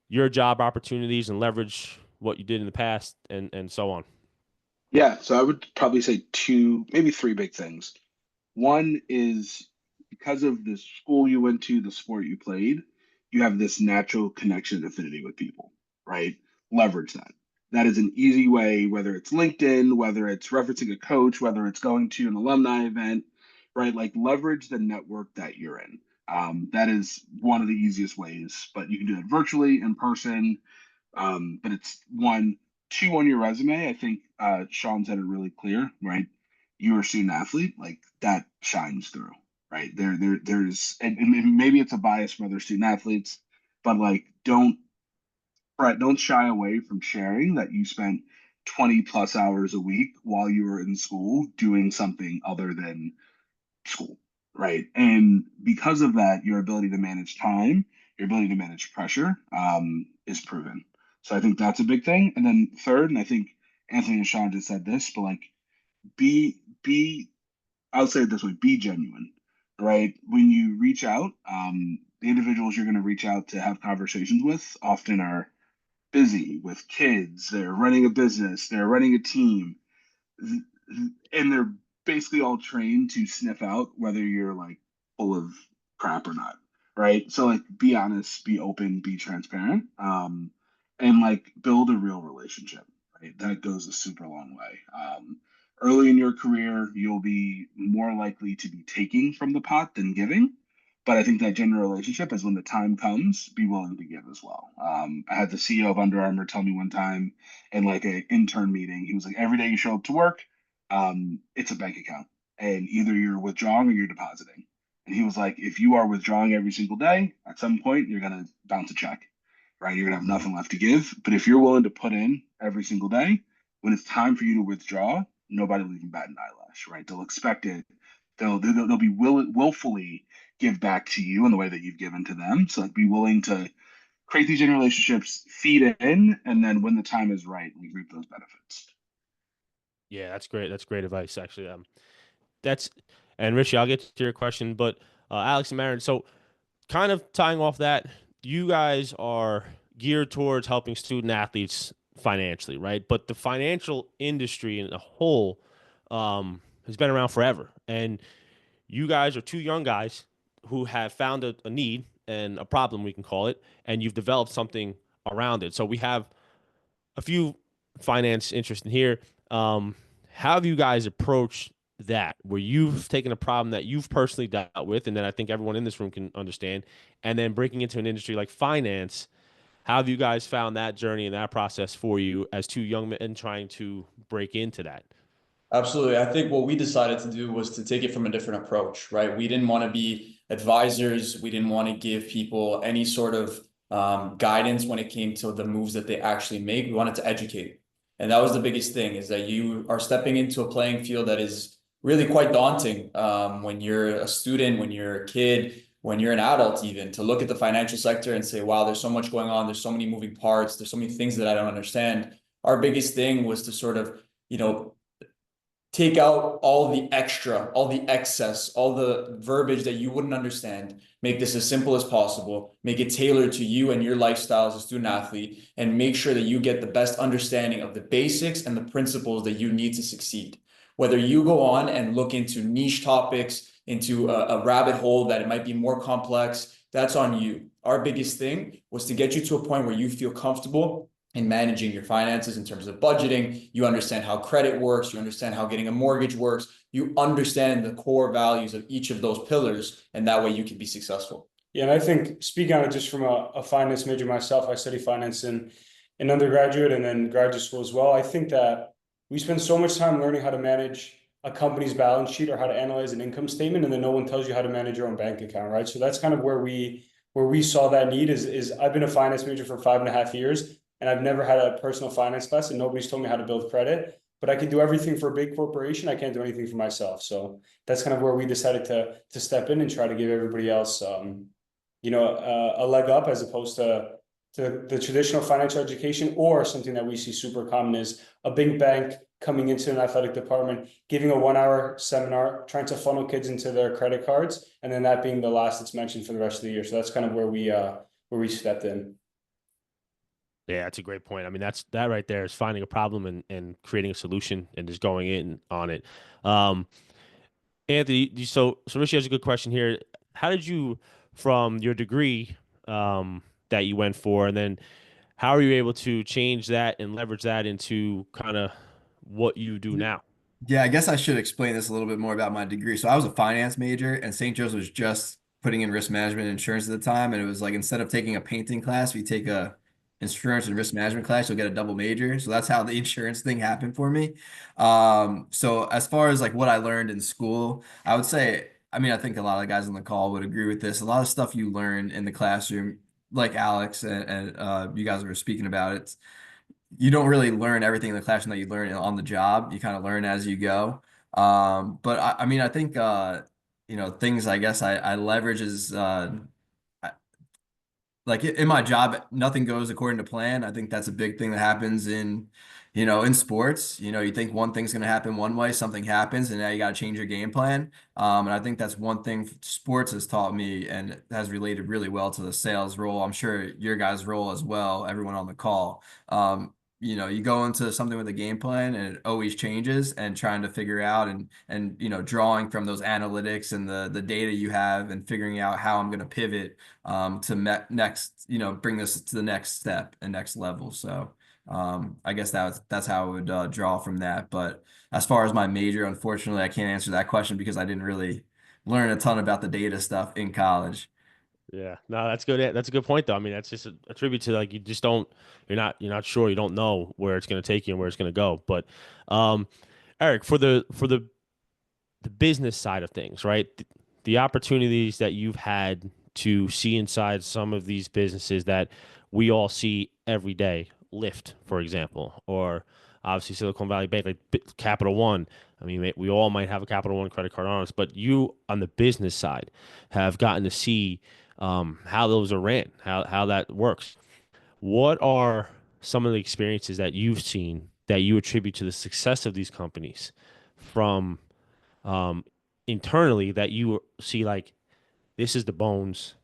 your job opportunities and leverage what you did in the past and so on? Yeah, so I would probably say two, maybe three big things. One is because of the school you went to, the sport you played, you have this natural connection and affinity with people, right? Leverage that. That is an easy way, whether it's LinkedIn, whether it's referencing a coach, whether it's going to an alumni event, right? Like leverage the network that you're in. That is one of the easiest ways, but you can do it virtually, in person, but it's one, two on your resume. I think Sean said it really clear, right? You're a student athlete, like that shines through, right? There's, and maybe it's a bias for other student athletes, but like don't shy away from sharing that you spent 20 plus hours a week while you were in school doing something other than school, right? And because of that, your ability to manage time, your ability to manage pressure, is proven. So I think that's a big thing. And then third, and I think Anthony and Sean just said this, but like be I'll say it this way, be genuine, right? When you reach out, the individuals you're going to reach out to have conversations with often are busy with kids, they're running a business, they're running a team, and they're basically all trained to sniff out whether you're like full of crap or not, right? So like be honest, be open, be transparent, and like build a real relationship, right? That goes a super long way. Early in your career, you'll be more likely to be taking from the pot than giving. But I think that genuine relationship is when the time comes, be willing to give as well. I had the CEO of Under Armour tell me one time in like an intern meeting, he was like, every day you show up to work, it's a bank account, and either you're withdrawing or you're depositing. And he was like, if you are withdrawing every single day, at some point you're gonna bounce a check, right? You're gonna have nothing left to give. But if you're willing to put in every single day, when it's time for you to withdraw, nobody will even bat an eyelash, right? They'll expect it. They'll be willfully give back to you in the way that you've given to them. So like, be willing to create these in relationships, feed in, and then when the time is right, we reap those benefits. Yeah, that's great. That's great advice, actually. That's and Richie, I'll get to your question, but Alex and Marin. So, kind of tying off that, you guys are geared towards helping student athletes financially, right? But the financial industry in a whole has been around forever, and you guys are two young guys who have found a need and a problem, we can call it, and you've developed something around it. So we have a few finance interests in here. How have you guys approached that, where you've taken a problem that you've personally dealt with, and then I think everyone in this room can understand, and then breaking into an industry like finance? How have you guys found that journey and that process for you as two young men trying to break into that? Absolutely. I think what we decided to do was to take it from a different approach, right? We didn't want to be advisors. We didn't want to give people any sort of guidance when it came to the moves that they actually make. We wanted to educate. And that was the biggest thing, is that you are stepping into a playing field that is really quite daunting when you're a student, when you're a kid, when you're an adult, even to look at the financial sector and say, wow, there's so much going on. There's so many moving parts. There's so many things that I don't understand. Our biggest thing was to sort of, take out all the extra, all the excess, all the verbiage that you wouldn't understand, make this as simple as possible, make it tailored to you and your lifestyle as a student athlete, and make sure that you get the best understanding of the basics and the principles that you need to succeed. Whether you go on and look into niche topics, into a rabbit hole that it might be more complex, that's on you. Our biggest thing was to get you to a point where you feel comfortable in managing your finances in terms of budgeting. You understand how credit works. You understand how getting a mortgage works. You understand the core values of each of those pillars, and that way you can be successful. Yeah, and I think, speaking on it just from a finance major myself, I study finance in undergraduate and then graduate school as well. I think that we spend so much time learning how to manage a company's balance sheet or how to analyze an income statement, and then no one tells you how to manage your own bank account, right? So that's kind of where we saw that need is I've been a finance major for 5.5 years, and I've never had a personal finance class, and nobody's told me how to build credit. But I can do everything for a big corporation. I can't do anything for myself. So that's kind of where we decided to step in and try to give everybody else, a leg up, as opposed to the traditional financial education, or something that we see super common is a big bank coming into an athletic department, giving a 1-hour seminar, trying to funnel kids into their credit cards, and then that being the last that's mentioned for the rest of the year. So that's kind of where we stepped in. Yeah, that's a great point. I mean, that right there is finding a problem and creating a solution and just going in on it. Um, Anthony, so Rishi has a good question here. How did you, from your degree that you went for, and then how are you able to change that and leverage that into kind of what you do now? Yeah, I guess I should explain this a little bit more about my degree. So I was a finance major, and St. Joe's was just putting in risk management and insurance at the time. And it was like instead of taking a painting class, if you take a insurance and risk management class, you'll get a double major. So that's how the insurance thing happened for me. So as far as like what I learned in school, I would say, I mean, I think a lot of the guys on the call would agree with this. A lot of stuff you learn in the classroom, like Alex and you guys were speaking about it, you don't really learn everything in the classroom that you learn on the job. You kind of learn as you go. But I mean, I think things I guess I leverage is like in my job, nothing goes according to plan. I think that's a big thing that happens in sports. You think one thing's going to happen one way, something happens, and now you got to change your game plan. And I think that's one thing sports has taught me and has related really well to the sales role. I'm sure your guys' role as well, everyone on the call. You go into something with a game plan and it always changes, and trying to figure out and drawing from those analytics and the data you have and figuring out how I'm going to pivot to next, bring this to the next step and next level. So I guess that's how I would draw from that. But as far as my major, unfortunately, I can't answer that question because I didn't really learn a ton about the data stuff in college. Yeah, no, that's good. That's a good point, though. I mean, that's just a tribute to like you just don't, you're not sure, you don't know where it's going to take you and where it's going to go. But, Eric, for the business side of things, right? The opportunities that you've had to see inside some of these businesses that we all see every day, Lyft, for example, or obviously Silicon Valley Bank, like Capital One. I mean, we all might have a Capital One credit card on us, but you on the business side have gotten to see how those are ran, how that works. What are some of the experiences that you've seen that you attribute to the success of these companies from um, internally that you see like this is the bones,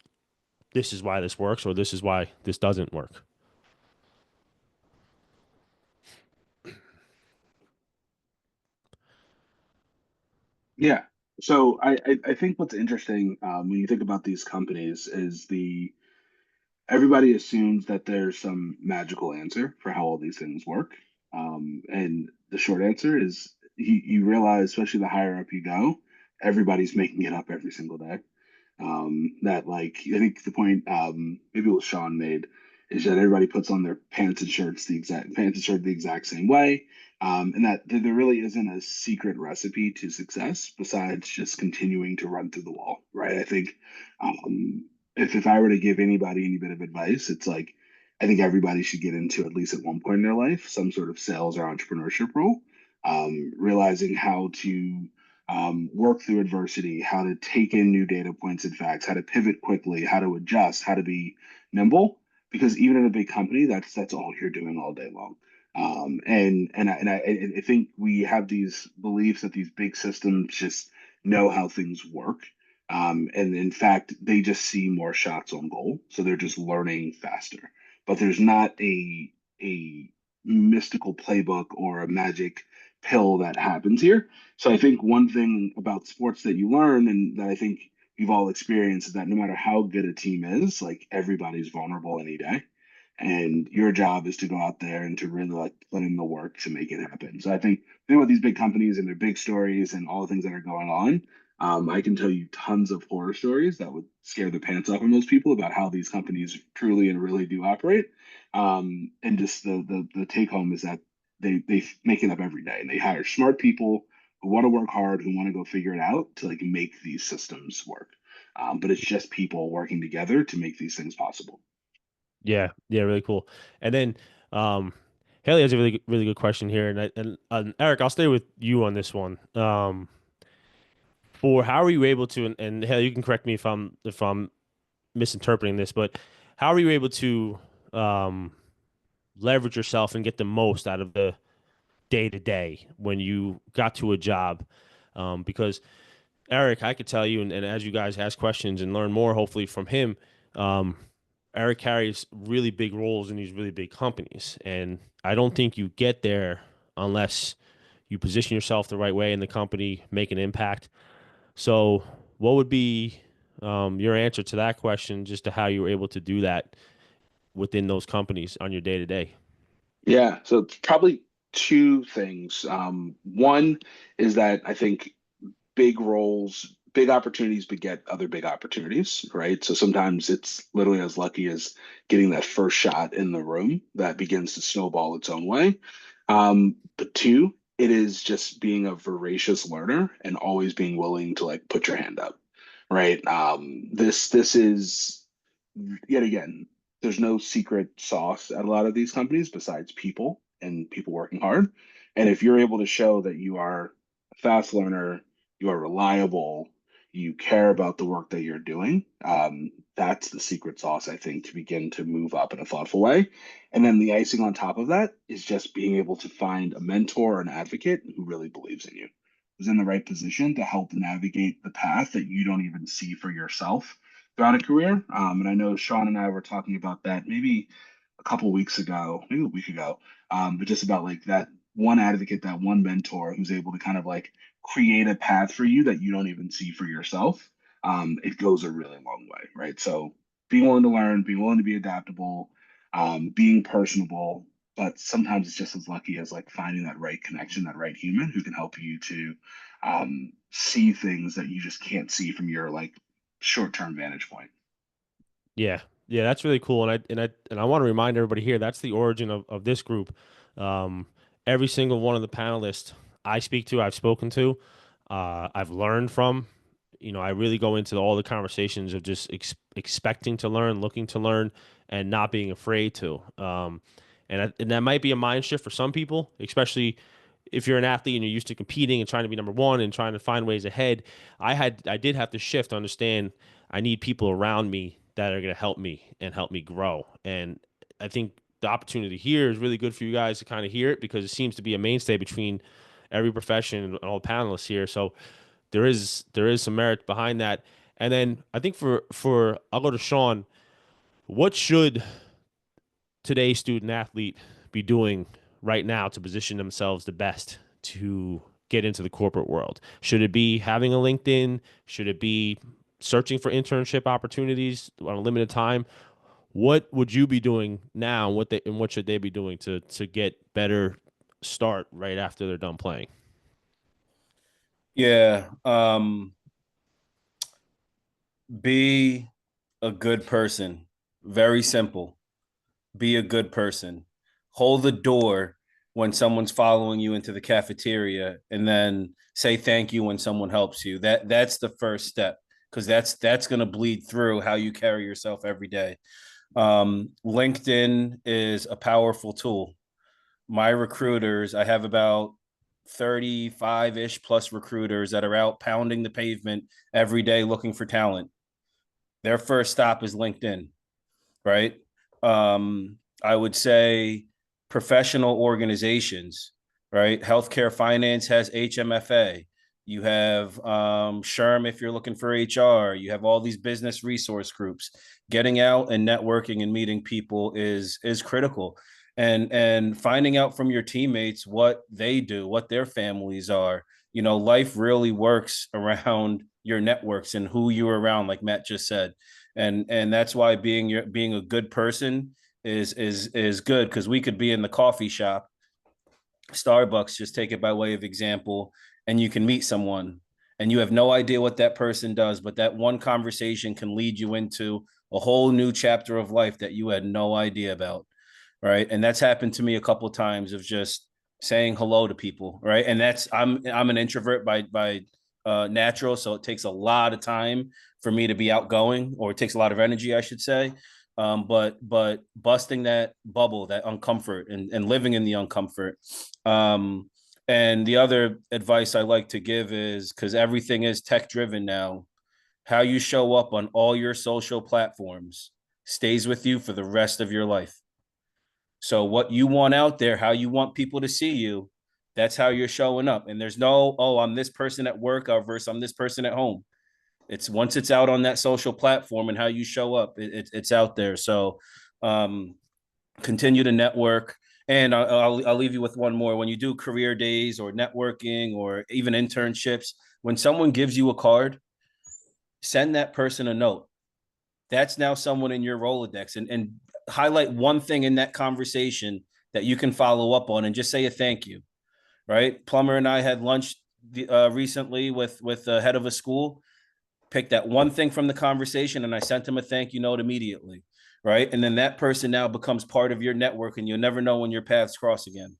this is why this works, or this is why this doesn't work? Yeah. So I think what's interesting when you think about these companies is everybody assumes that there's some magical answer for how all these things work. And the short answer is you realize, especially the higher up you go, everybody's making it up every single day. That like I think the point maybe what Sean made is that everybody puts on their pants and shirt the exact same way. And that there really isn't a secret recipe to success besides just continuing to run through the wall, right? I think if I were to give anybody any bit of advice, it's like I think everybody should get into at least at one point in their life some sort of sales or entrepreneurship role, realizing how to work through adversity, how to take in new data points and facts, how to pivot quickly, how to adjust, how to be nimble. Because even in a big company, that's all you're doing all day long. I think we have these beliefs that these big systems just know how things work. And in fact, they just see more shots on goal, so they're just learning faster. But there's not a mystical playbook or a magic pill that happens here. So I think one thing about sports that you learn and that I think you've all experienced is that no matter how good a team is, like everybody's vulnerable any day. And your job is to go out there and to really like put in the work to make it happen. So I think with these big companies and their big stories and all the things that are going on, I can tell you tons of horror stories that would scare the pants off of most people about how these companies truly and really do operate. And just the take home is that they make it up every day and they hire smart people who want to work hard, who want to go figure it out to like make these systems work. But it's just people working together to make these things possible. Yeah, yeah, really cool. And then Haley has a really good question here, and Eric, I'll stay with you on this one. For how are you able to, and Haley, you can correct me if I'm misinterpreting this, but how are you able to um, leverage yourself and get the most out of the day to day when you got to a job? Because Eric, I could tell you, and as you guys ask questions and learn more, hopefully from him, um, Eric carries really big roles in these really big companies. And I don't think you get there unless you position yourself the right way in the company, make an impact. So, what would be your answer to that question, just to how you were able to do that within those companies on your day to day? Yeah, so it's probably two things. One is that I think big roles, big opportunities beget other big opportunities, right? So sometimes it's literally as lucky as getting that first shot in the room that begins to snowball its own way. But two, it is just being a voracious learner and always being willing to like put your hand up, right? This is yet again, there's no secret sauce at a lot of these companies besides people and people working hard. And if you're able to show that you are a fast learner, you are reliable, you care about the work that you're doing, that's the secret sauce, I think, to begin to move up in a thoughtful way. And then the icing on top of that is just being able to find a mentor or an advocate who really believes in you, who's in the right position to help navigate the path that you don't even see for yourself throughout a career. And I know Sean and I were talking about that maybe a couple weeks ago, maybe a week ago, but just about like that one advocate, that one mentor who's able to kind of like create a path for you that you don't even see for yourself. It goes a really long way, right? So being willing to learn, being willing to be adaptable, being personable, but sometimes it's just as lucky as like finding that right connection, that right human who can help you to see things that you just can't see from your like short-term vantage point. Yeah. Yeah, that's really cool. And I want to remind everybody here, that's the origin of this group. Um, every single one of the panelists I speak to, I've spoken to, I've learned from. I really go into all the conversations of just expecting to learn, looking to learn, and not being afraid to. And that might be a mind shift for some people, especially if you're an athlete and you're used to competing and trying to be number one and trying to find ways ahead. I did have to shift to understand I need people around me that are going to help me and help me grow. And I think the opportunity here is really good for you guys to kind of hear it, because it seems to be a mainstay between every profession and all panelists here. So there is some merit behind that. And then I think for I'll go to Sean. What should today's student athlete be doing right now to position themselves the best to get into the corporate world? Should it be having a LinkedIn? Should it be searching for internship opportunities on a limited time? What would you be doing now? What should they be doing to get better start right after they're done playing? Yeah. Be a good person. Very simple. Be a good person. Hold the door when someone's following you into the cafeteria, and then say thank you when someone helps you. That's the first step, because that's going to bleed through how you carry yourself every day. LinkedIn is a powerful tool. My recruiters, I have about 35-ish plus recruiters that are out pounding the pavement every day looking for talent. Their first stop is LinkedIn, right? I would say professional organizations, right? Healthcare finance has HMFA. You have SHRM if you're looking for HR. You have all these business resource groups. Getting out and networking and meeting people is critical. And finding out from your teammates what they do, what their families are. Life really works around your networks and who you're around, like Matt just said. And that's why being a good person is good, because we could be in the coffee shop, Starbucks, just take it by way of example, and you can meet someone and you have no idea what that person does, but that one conversation can lead you into a whole new chapter of life that you had no idea about, right? And that's happened to me a couple of times, of just saying hello to people, right? And I'm an introvert by natural, so it takes a lot of time for me to be outgoing, or it takes a lot of energy, I should say. But busting that bubble, that uncomfort, and living in the uncomfort. And the other advice I like to give is, because everything is tech driven now, how you show up on all your social platforms stays with you for the rest of your life. So what you want out there, how you want people to see you, that's how you're showing up. And there's no, oh, I'm this person at work versus I'm this person at home. It's once it's out on that social platform and how you show up, it's out there. So continue to network. And I'll leave you with one more. When you do career days or networking or even internships, when someone gives you a card, send that person a note. That's now someone in your Rolodex, and highlight one thing in that conversation that you can follow up on and just say a thank you, right? Plummer and I had lunch recently with the head of a school, picked that one thing from the conversation, and I sent him a thank you note immediately, right? And then that person now becomes part of your network, and you'll never know when your paths cross again.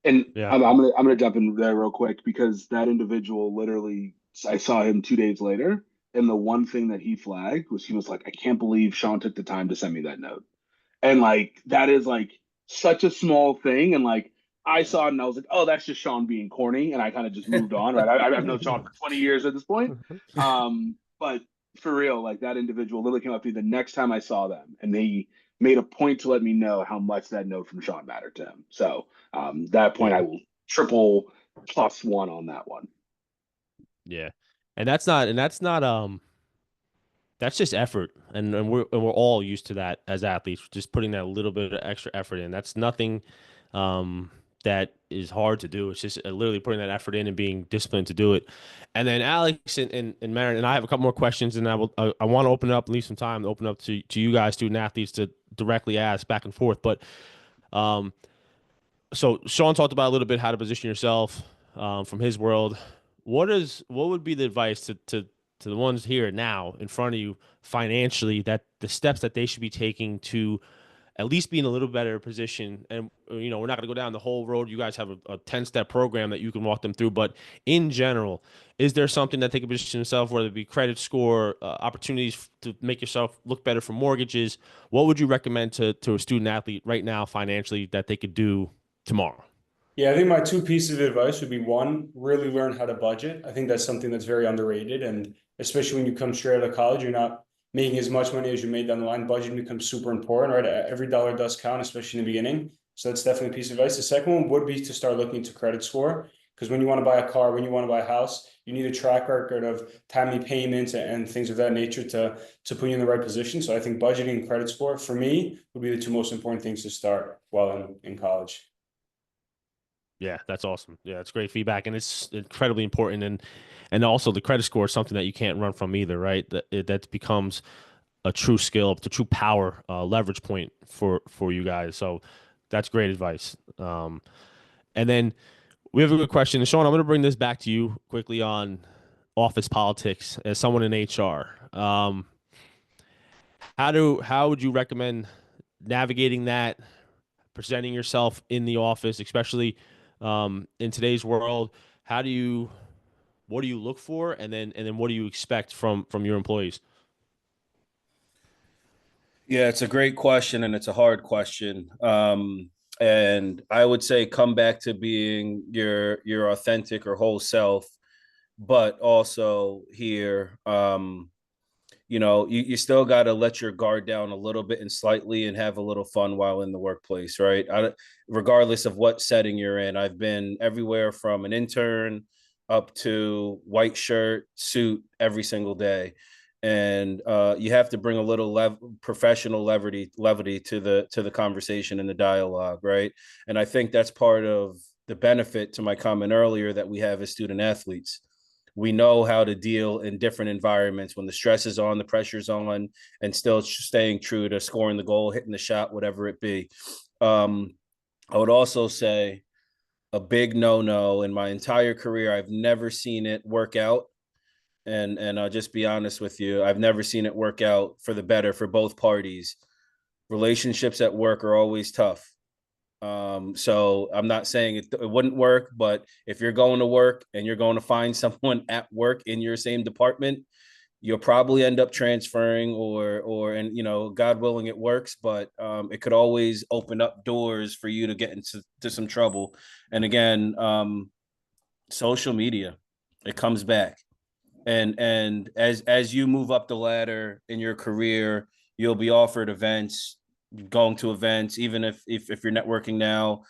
And Yeah. I'm gonna jump in there real quick because that individual literally, I saw him 2 days later, and the one thing that he flagged was he was like, I can't believe Sean took the time to send me that note. And like that is like such a small thing. And like I saw it and I was like, oh, that's just Sean being corny. And I kind of just moved on, right? I've known Sean for 20 years at this point. But for real, like that individual literally came up to me the next time I saw them and they made a point to let me know how much that note from Sean mattered to him. So that point Yeah. I will triple +1 on that one. Yeah. And that's just effort. And we're all used to that as athletes, just putting that little bit of extra effort in. That's nothing that is hard to do. It's just literally putting that effort in and being disciplined to do it. And then Alex and Marin and I have a couple more questions, and I want to open it up, leave some time to open up to you guys, student athletes, to directly ask back and forth. But so Sean talked about a little bit how to position yourself from his world. What would be the advice to the ones here now in front of you financially, that the steps that they should be taking to at least be in a little better position? And we're not going to go down the whole road. You guys have a 10-step program that you can walk them through, but in general, is there something that they can position themselves, whether it be credit score, opportunities to make yourself look better for mortgages? What would you recommend to a student athlete right now financially that they could do tomorrow? Yeah, I think my two pieces of advice would be, one, really learn how to budget. I think that's something that's very underrated. And especially when you come straight out of college, you're not making as much money as you made down the line. Budgeting becomes super important, right? Every dollar does count, especially in the beginning. So that's definitely a piece of advice. The second one would be to start looking into credit score. Because when you want to buy a car, when you want to buy a house, you need a track record of timely payments and things of that nature to put you in the right position. So I think budgeting and credit score, for me, would be the two most important things to start while in college. Yeah, that's awesome. Yeah, it's great feedback, and it's incredibly important. And also the credit score is something that you can't run from either, right? That becomes a true skill, it's a true power leverage point for you guys. So that's great advice. And then we have a good question. And Sean, I'm going to bring this back to you quickly on office politics as someone in HR. How would you recommend navigating that, presenting yourself in the office, especially in today's world? What do you look for, and then what do you expect from your employees? Yeah, it's a great question and it's a hard question. And I would say come back to being your authentic or whole self, but also here, you still got to let your guard down a little bit and slightly and have a little fun while in the workplace, right? Regardless of what setting you're in. I've been everywhere from an intern up to white shirt, suit every single day. And you have to bring a little professional levity to the conversation and the dialogue, right? And I think that's part of the benefit to my comment earlier that we have as student athletes. We know how to deal in different environments when the stress is on, the pressure's on, and still staying true to scoring the goal, hitting the shot, whatever it be. I would also say a big no-no in my entire career. I've never seen it work out. And I'll just be honest with you. I've never seen it work out for the better for both parties. Relationships at work are always tough. So I'm not saying it wouldn't work, but if you're going to work and you're going to find someone at work in your same department, you'll probably end up transferring and God willing it works, but it could always open up doors for you to get into some trouble. And again, social media, it comes back. And as you move up the ladder in your career, you'll be offered events, going to events, even if you're networking now.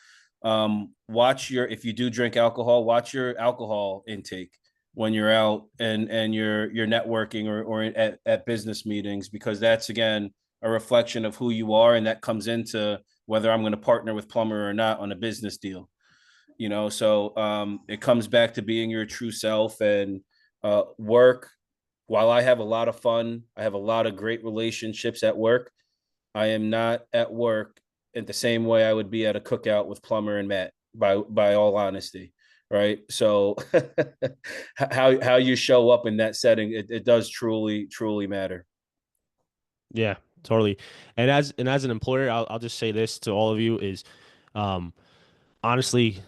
If you do drink alcohol, watch your alcohol intake. when you're out and you're networking or at business meetings, because that's again a reflection of who you are, and that comes into whether I'm going to partner with Plumber or not on a business deal. So it comes back to being your true self. And work, while I have a lot of fun, I have a lot of great relationships at work, I am not at work in the same way I would be at a cookout with Plumber and Matt, by all honesty. Right. So how you show up in that setting, it does truly matter. Yeah, totally. And as an employer, I'll just say this to all of you is, honestly,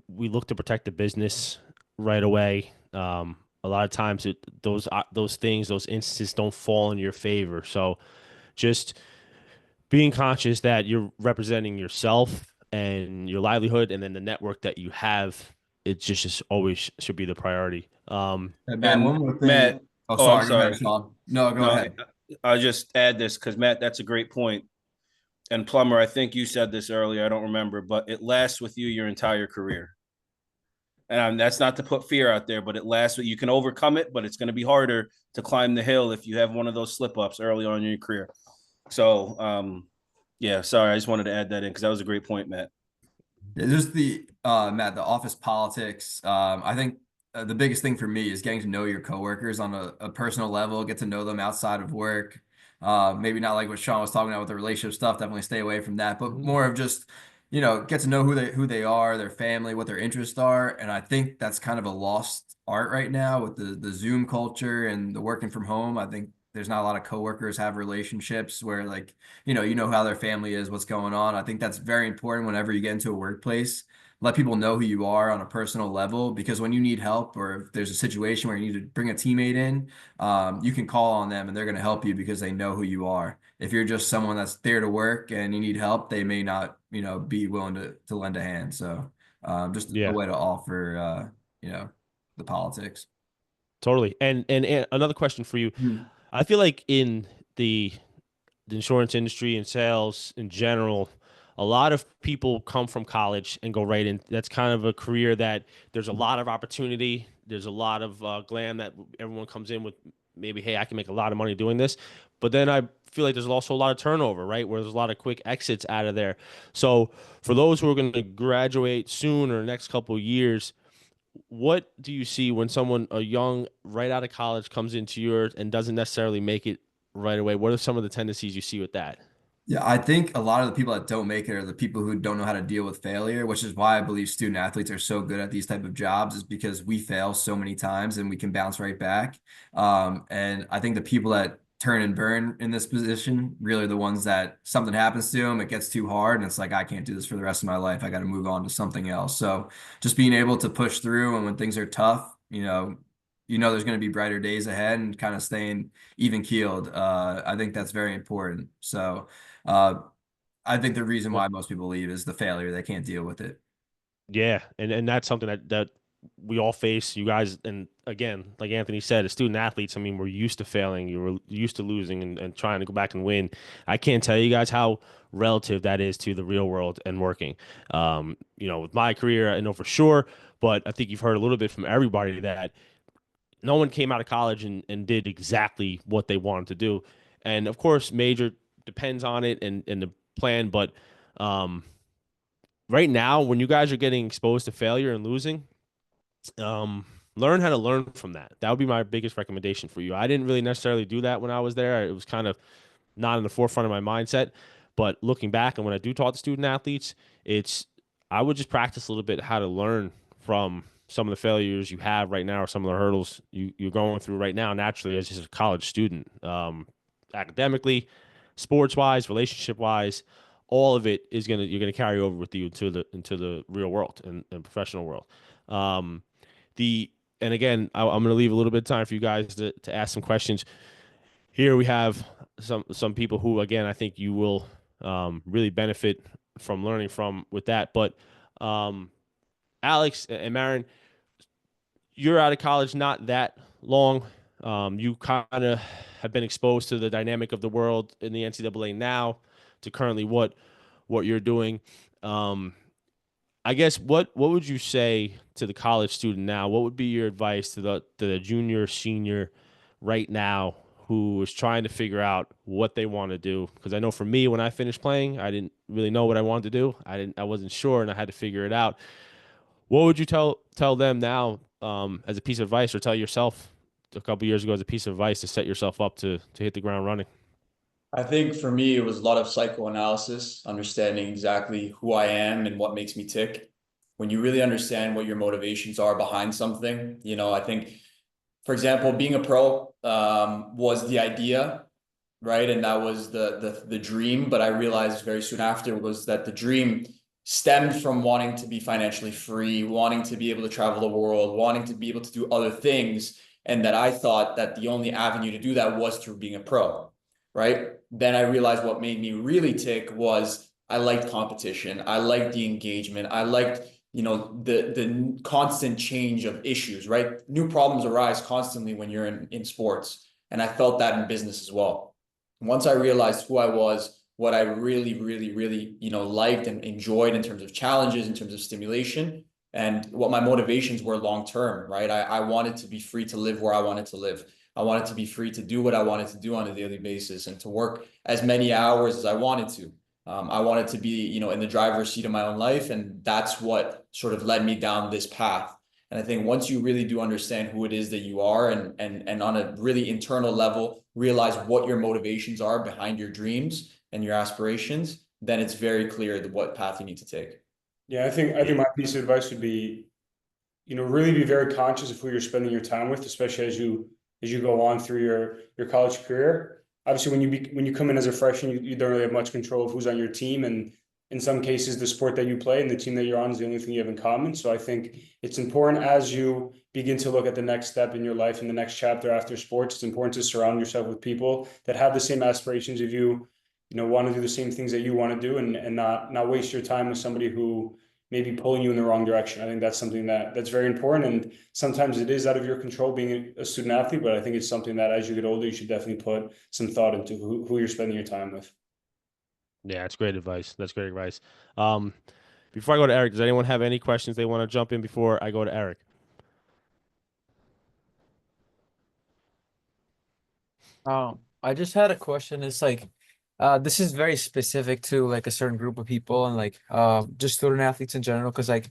we look to protect the business right away. A lot of times those things, those instances don't fall in your favor. So just being conscious that you're representing yourself and your livelihood, and then the network that you have, it just always should be the priority. Hey, Matt, And one more thing. Matt, Oh, oh, I'm sorry. Go ahead, sorry. Sean. No, go No, ahead. I'll just add this because Matt, that's a great point. And Plumber, I think you said this earlier, I don't remember, but it lasts with you your entire career. And that's not to put fear out there, but it lasts. You can overcome it, but it's going to be harder to climb the hill if you have one of those slip ups early on in your career. So, yeah, sorry, I just wanted to add that in because that was a great point, Matt. Yeah, just the Matt, the office politics. I think the biggest thing for me is getting to know your coworkers on a personal level, get to know them outside of work. Maybe not like what Sean was talking about with the relationship stuff. Definitely stay away from that, but more of just, get to know who they are, their family, what their interests are. And I think that's kind of a lost art right now with the Zoom culture and the working from home. I think there's not a lot of coworkers have relationships where like, you know how their family is, what's going on. I think that's very important whenever you get into a workplace. Let people know who you are on a personal level, because when you need help or if there's a situation where you need to bring a teammate in, you can call on them and they're going to help you because they know who you are. If you're just someone that's there to work and you need help, they may not, be willing to lend a hand. So just a Yeah, way to offer, the politics. totally. And another question for you. I feel like in the insurance industry and sales in general, a lot of people come from college and go right in. That's kind of a career that there's a lot of opportunity. There's a lot of glam that everyone comes in with. Maybe, hey, I can make a lot of money doing this. But then I feel like there's also a lot of turnover, right? Where there's a lot of quick exits out of there. So for those who are going to graduate soon or next couple of years, what do you see when someone, a young, right out of college, comes into yours and doesn't necessarily make it right away? What are some of the tendencies you see with that? Yeah, I think a lot of the people that don't make it are the people who don't know how to deal with failure, which is why I believe student athletes are so good at these type of jobs, is because we fail so many times and we can bounce right back. And I think the people that turn and burn in this position really are the ones that something happens to them, it gets too hard, and it's like, I can't do this for the rest of my life. I got to move on to something else. So just being able to push through, and when things are tough, there's going to be brighter days ahead, and kind of staying even keeled. I think that's very important. So. Uh, I think the reason why most people leave is the failure. They can't deal with it. Yeah, and that's something that we all face. You guys, and again, like Anthony said, as student athletes, I mean, we're used to failing. You were used to losing and trying to go back and win. I can't tell you guys how relative that is to the real world and working. With my career, I know for sure, but I think you've heard a little bit from everybody that no one came out of college and did exactly what they wanted to do. And of course, major depends on it and the plan, but right now, when you guys are getting exposed to failure and losing, learn how to learn from that. That would be my biggest recommendation for you. I didn't really necessarily do that when I was there. It was kind of not in the forefront of my mindset. But looking back, and when I do talk to student athletes, I would just practice a little bit how to learn from some of the failures you have right now, or some of the hurdles you're going through right now naturally as just a college student, academically, sports wise, relationship wise. All of it you're gonna carry over with you into the real world and professional world. Um, and again, I'm going to leave a little bit of time for you guys to ask some questions. Here we have some people who, again, I think you will really benefit from learning from with that. But Alex and Marin, you're out of college not that long. You kind of have been exposed to the dynamic of the world in the NCAA now, to currently what you're doing. I guess what would you say to the college student now? What would be your advice to the junior, senior right now who is trying to figure out what they want to do? Because I know for me, when I finished playing, I didn't really know what I wanted to do. I wasn't sure, and I had to figure it out. What would you tell them now, as a piece of advice, or tell yourself a couple years ago as a piece of advice to set yourself up to hit the ground running? I think for me, it was a lot of psychoanalysis, understanding exactly who I am and what makes me tick. When you really understand what your motivations are behind something, I think, for example, being a pro was the idea, right? And that was the dream. But I realized very soon after was that the dream stemmed from wanting to be financially free, wanting to be able to travel the world, wanting to be able to do other things. And that I thought that the only avenue to do that was through being a pro, right? Then I realized what made me really tick was I liked competition. I liked the engagement. I liked, the constant change of issues, right? New problems arise constantly when you're in sports. And I felt that in business as well. Once I realized who I was, what I really, really, really, liked and enjoyed in terms of challenges, in terms of stimulation, and what my motivations were long term, right? I wanted to be free to live where I wanted to live. I wanted to be free to do what I wanted to do on a daily basis and to work as many hours as I wanted to. I wanted to be, in the driver's seat of my own life, and that's what sort of led me down this path. And I think once you really do understand who it is that you are, and on a really internal level, realize what your motivations are behind your dreams and your aspirations, then it's very clear what path you need to take. Yeah, I think my piece of advice would be, really be very conscious of who you're spending your time with, especially as you go on through your college career. Obviously, when you come in as a freshman, you don't really have much control of who's on your team, and in some cases, the sport that you play and the team that you're on is the only thing you have in common. So I think it's important as you begin to look at the next step in your life and the next chapter after sports. It's important to surround yourself with people that have the same aspirations of you, want to do the same things that you want to do, and not waste your time with somebody who may be pulling you in the wrong direction. I think that's something that's very important. And sometimes it is out of your control being a student athlete, but I think it's something that as you get older, you should definitely put some thought into who you're spending your time with. Yeah, that's great advice. That's great advice. Before I go to Eric, does anyone have any questions they want to jump in before I go to Eric? I just had a question. It's like, this is very specific to like a certain group of people and like, just student athletes in general. Cause like,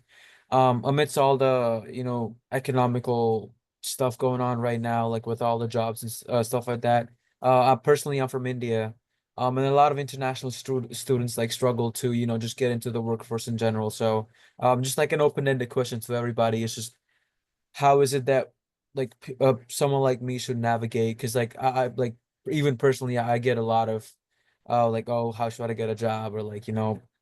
amidst all the, economical stuff going on right now, like with all the jobs and stuff like that. I'm from India. And a lot of international students like struggle to, just get into the workforce in general. So, just like an open-ended question to everybody. It's just, how is it that like someone like me should navigate? Because like I like even personally I get a lot of like, oh, how should I get a job, or like,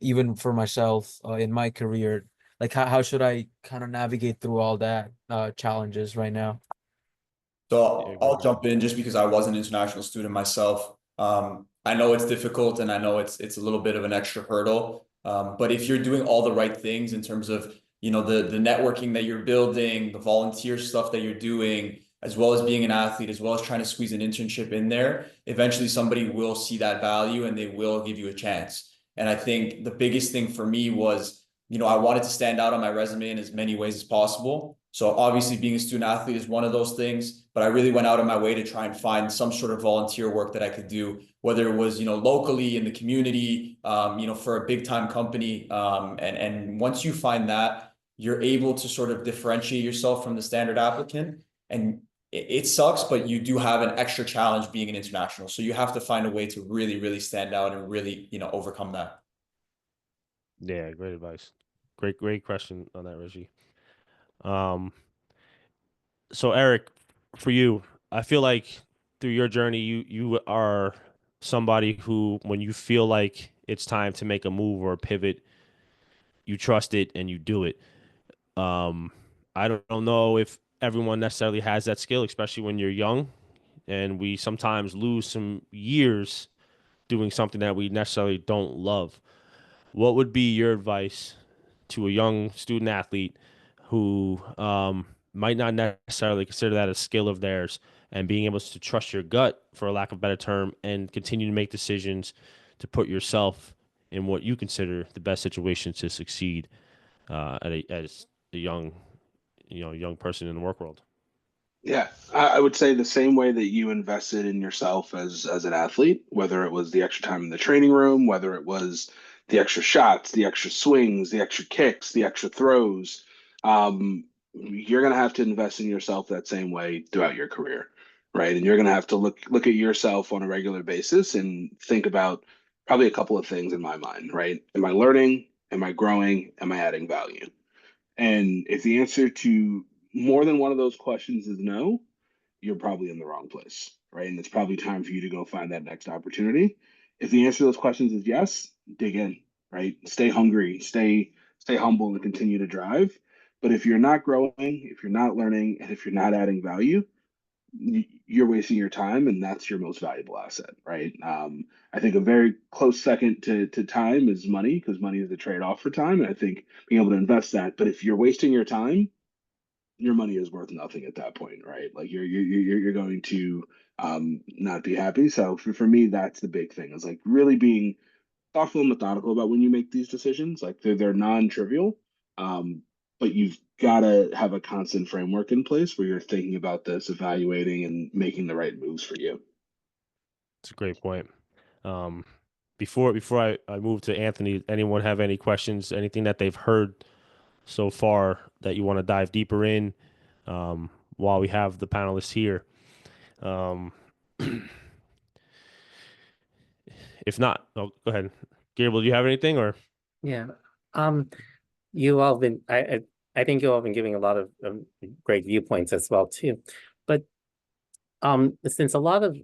even for myself in my career, like how should I kind of navigate through all that challenges right now? So Yeah, I'll great. jump in just because I was an international student myself. I know it's difficult and I know it's a little bit of an extra hurdle. But if you're doing all the right things in terms of, the networking that you're building, the volunteer stuff that you're doing, as well as being an athlete, as well as trying to squeeze an internship in there, eventually somebody will see that value and they will give you a chance. And I think the biggest thing for me was, I wanted to stand out on my resume in as many ways as possible. So obviously being a student athlete is one of those things, but I really went out of my way to try and find some sort of volunteer work that I could do, whether it was, locally in the community, for a big time company. And once you find that, you're able to sort of differentiate yourself from the standard applicant. And it sucks, but you do have an extra challenge being an international. So you have to find a way to really, really stand out and really, overcome that. Yeah, great advice. Great question on that, Reggie. Um, so Eric, for you, I feel like through your journey, you are somebody who, when you feel like it's time to make a move or a pivot, you trust it and you do it. Um, I don't know if everyone necessarily has that skill, especially when you're young, and we sometimes lose some years doing something that we necessarily don't love. What would be your advice to a young student athlete who might not necessarily consider that a skill of theirs, and being able to trust your gut, for a lack of a better term, and continue to make decisions to put yourself in what you consider the best situation to succeed? as a young person in the work world? Yeah, I would say the same way that you invested in yourself as an athlete, whether it was the extra time in the training room, whether it was the extra shots, the extra swings, the extra kicks, the extra throws, you're gonna have to invest in yourself that same way throughout your career, right? And you're gonna have to look at yourself on a regular basis and think about probably a couple of things in my mind, right? Am I learning? Am I growing? Am I adding value? And if the answer to more than one of those questions is no, you're probably in the wrong place, right? And it's probably time for you to go find that next opportunity. If the answer to those questions is yes, dig in, right? Stay hungry, stay humble, and continue to drive. But if you're not growing, if you're not learning, and if you're not adding value, you're wasting your time, and that's your most valuable asset, right? I think a very close second to time is money, because money is the trade-off for time. And I think being able to invest that. But if you're wasting your time, your money is worth nothing at that point, right? Like you're going to not be happy. So for me, that's the big thing, is like really being thoughtful and methodical about when you make these decisions. Like they're non-trivial, um, but you've got to have a constant framework in place where you're thinking about this, evaluating, and making the right moves for you. It's a great point. Um, before I move to Anthony, anyone have any questions? Anything that they've heard so far that you want to dive deeper in, while we have the panelists here? Um, if not, oh, go ahead. Gabriel, do you have anything or? Yeah. Um, you all been I think you all been giving a lot of great viewpoints as well too. But since a lot of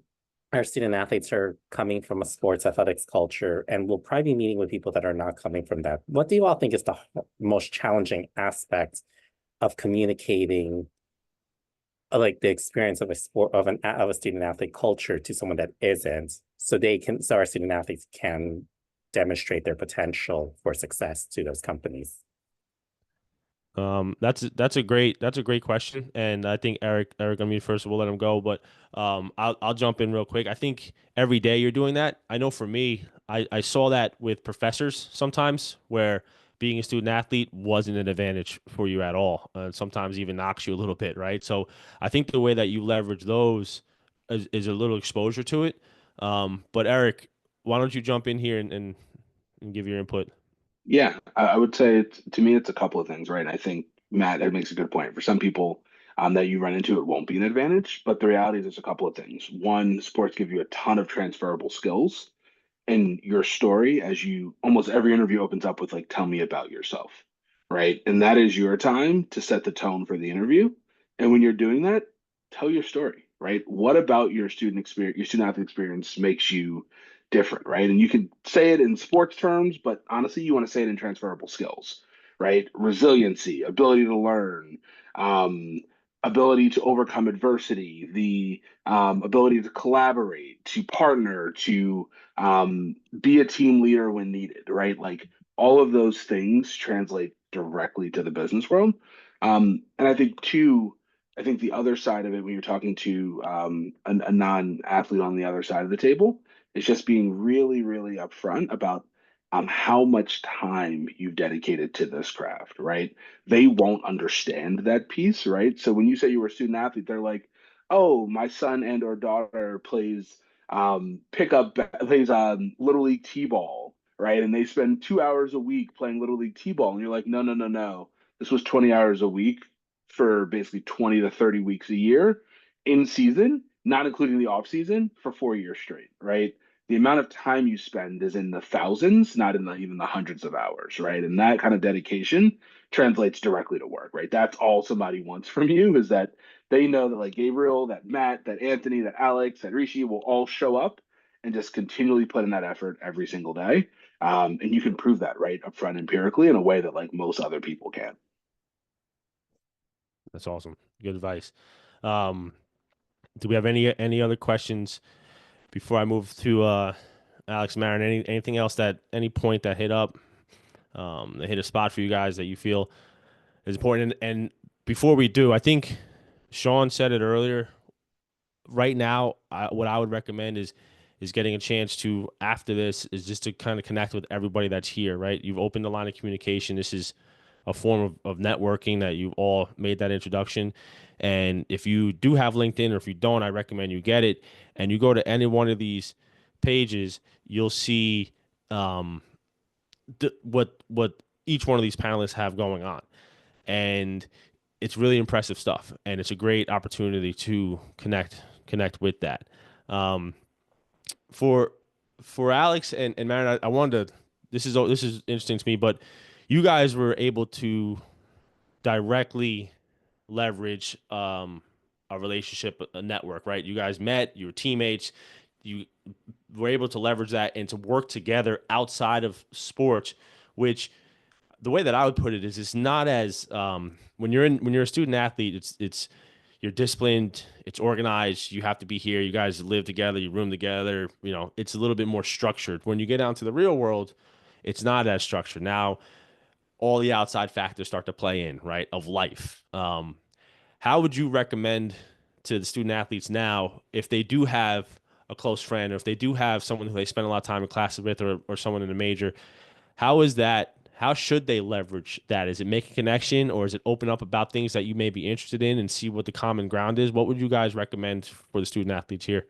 our student athletes are coming from a sports athletics culture and will probably be meeting with people that are not coming from that, what do you all think is the most challenging aspect of communicating like the experience of a sport of a student athlete culture to someone that isn't, so our student athletes can demonstrate their potential for success to those companies? That's a great question, and I think Eric, I mean, first we'll let him go, but I'll jump in real quick. I think every day you're doing that. I know for me, I saw that with professors sometimes, where being a student athlete wasn't an advantage for you at all, and sometimes even knocks you a little bit, right? So I think the way that you leverage those is a little exposure to it. But Eric, why don't you jump in here and give your input? Yeah, I would say to me, it's a couple of things, right? I think Matt makes a good point. For some people, that you run into, it won't be an advantage, but the reality is there's a couple of things. One, sports give you a ton of transferable skills, and your story, as you almost every interview opens up with, like, tell me about yourself, right? And that is your time to set the tone for the interview. And when you're doing that, tell your story, right? What about your student experience, your student athlete experience makes you different, right? And you can say it in sports terms, but honestly, you want to say it in transferable skills, right? Resiliency, ability to learn, um, ability to overcome adversity, the ability to collaborate, to partner, to be a team leader when needed, right? Like all of those things translate directly to the business world. And I think too, I think the other side of it, when you're talking to a non-athlete on the other side of the table, is just being really, really upfront about how much time you've dedicated to this craft, right? They won't understand that piece, right? So when you say you were a student athlete, they're like, "Oh, my son and or daughter plays little league t-ball, right? And they spend 2 hours a week playing little league t-ball." And you're like, no, no, no, no. This was 20 hours a week for basically 20 to 30 weeks a year in season, not including the off season, for 4 years straight, right? The amount of time you spend is in the thousands, not in even the hundreds of hours, right? And that kind of dedication translates directly to work, right? That's all somebody wants from you, is that they know that, like, Gabriel, that Matt, that Anthony, that Alex, that Rishi will all show up and just continually put in that effort every single day. And you can prove that, right, up front empirically, in a way that, like, most other people can't. That's awesome. Good advice. Um, do we have any other questions before I move to Alex Marin? Anything else, that any point that that hit a spot for you guys that you feel is important? And before we do, I think Sean said it earlier. Right now, what I would recommend is getting a chance to, after this, is just to kind of connect with everybody that's here. Right, you've opened the line of communication. This is a form of networking that you've all made that introduction. And if you do have LinkedIn, or if you don't, I recommend you get it. And you go to any one of these pages, you'll see what each one of these panelists have going on. And it's really impressive stuff. And it's a great opportunity to connect with that. For Alex and Marin, I wanted to, this is interesting to me, but you guys were able to directly leverage a relationship, a network, right? You guys met, you were teammates, you were able to leverage that and to work together outside of sports, which the way that I would put it is it's not as when you're a student athlete, it's you're disciplined, it's organized, you have to be here, you guys live together, you room together, it's a little bit more structured. When you get out into the real world, it's not as structured. Now all the outside factors start to play in, right, of life. How would you recommend to the student athletes now, if they do have a close friend, or if they do have someone who they spend a lot of time in classes with, or someone in a major, how should they leverage that? Is it make a connection, or is it open up about things that you may be interested in and see what the common ground is? What would you guys recommend for the student athletes here?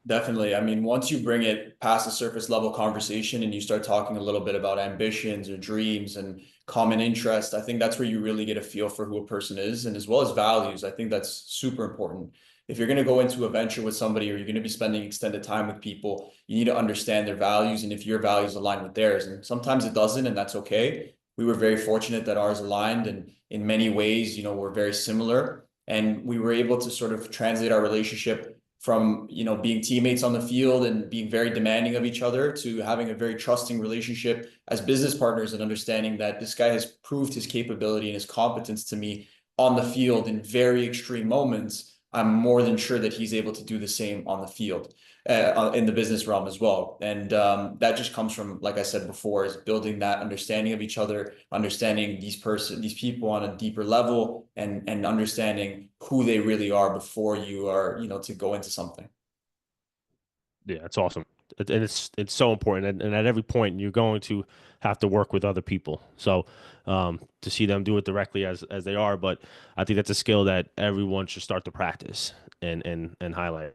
Definitely. I mean, once you bring it past the surface level conversation and you start talking a little bit about ambitions or dreams and common interest, I think that's where you really get a feel for who a person is, and as well as values. I think that's super important. If you're going to go into a venture with somebody, or you're going to be spending extended time with people, you need to understand their values and if your values align with theirs. And sometimes it doesn't, and that's okay. We were very fortunate that ours aligned, and in many ways, we're very similar. And we were able to sort of translate our relationship from being teammates on the field and being very demanding of each other to having a very trusting relationship as business partners, and understanding that this guy has proved his capability and his competence to me on the field in very extreme moments. I'm more than sure that he's able to do the same on the field, in the business realm as well. And that just comes from, like I said before, is building that understanding of each other, understanding these people on a deeper level, and understanding who they really are before you are, to go into something. Yeah, it's awesome. And it's so important. And at every point, you're going to have to work with other people. So to see them do it directly as they are, but I think that's a skill that everyone should start to practice and highlight.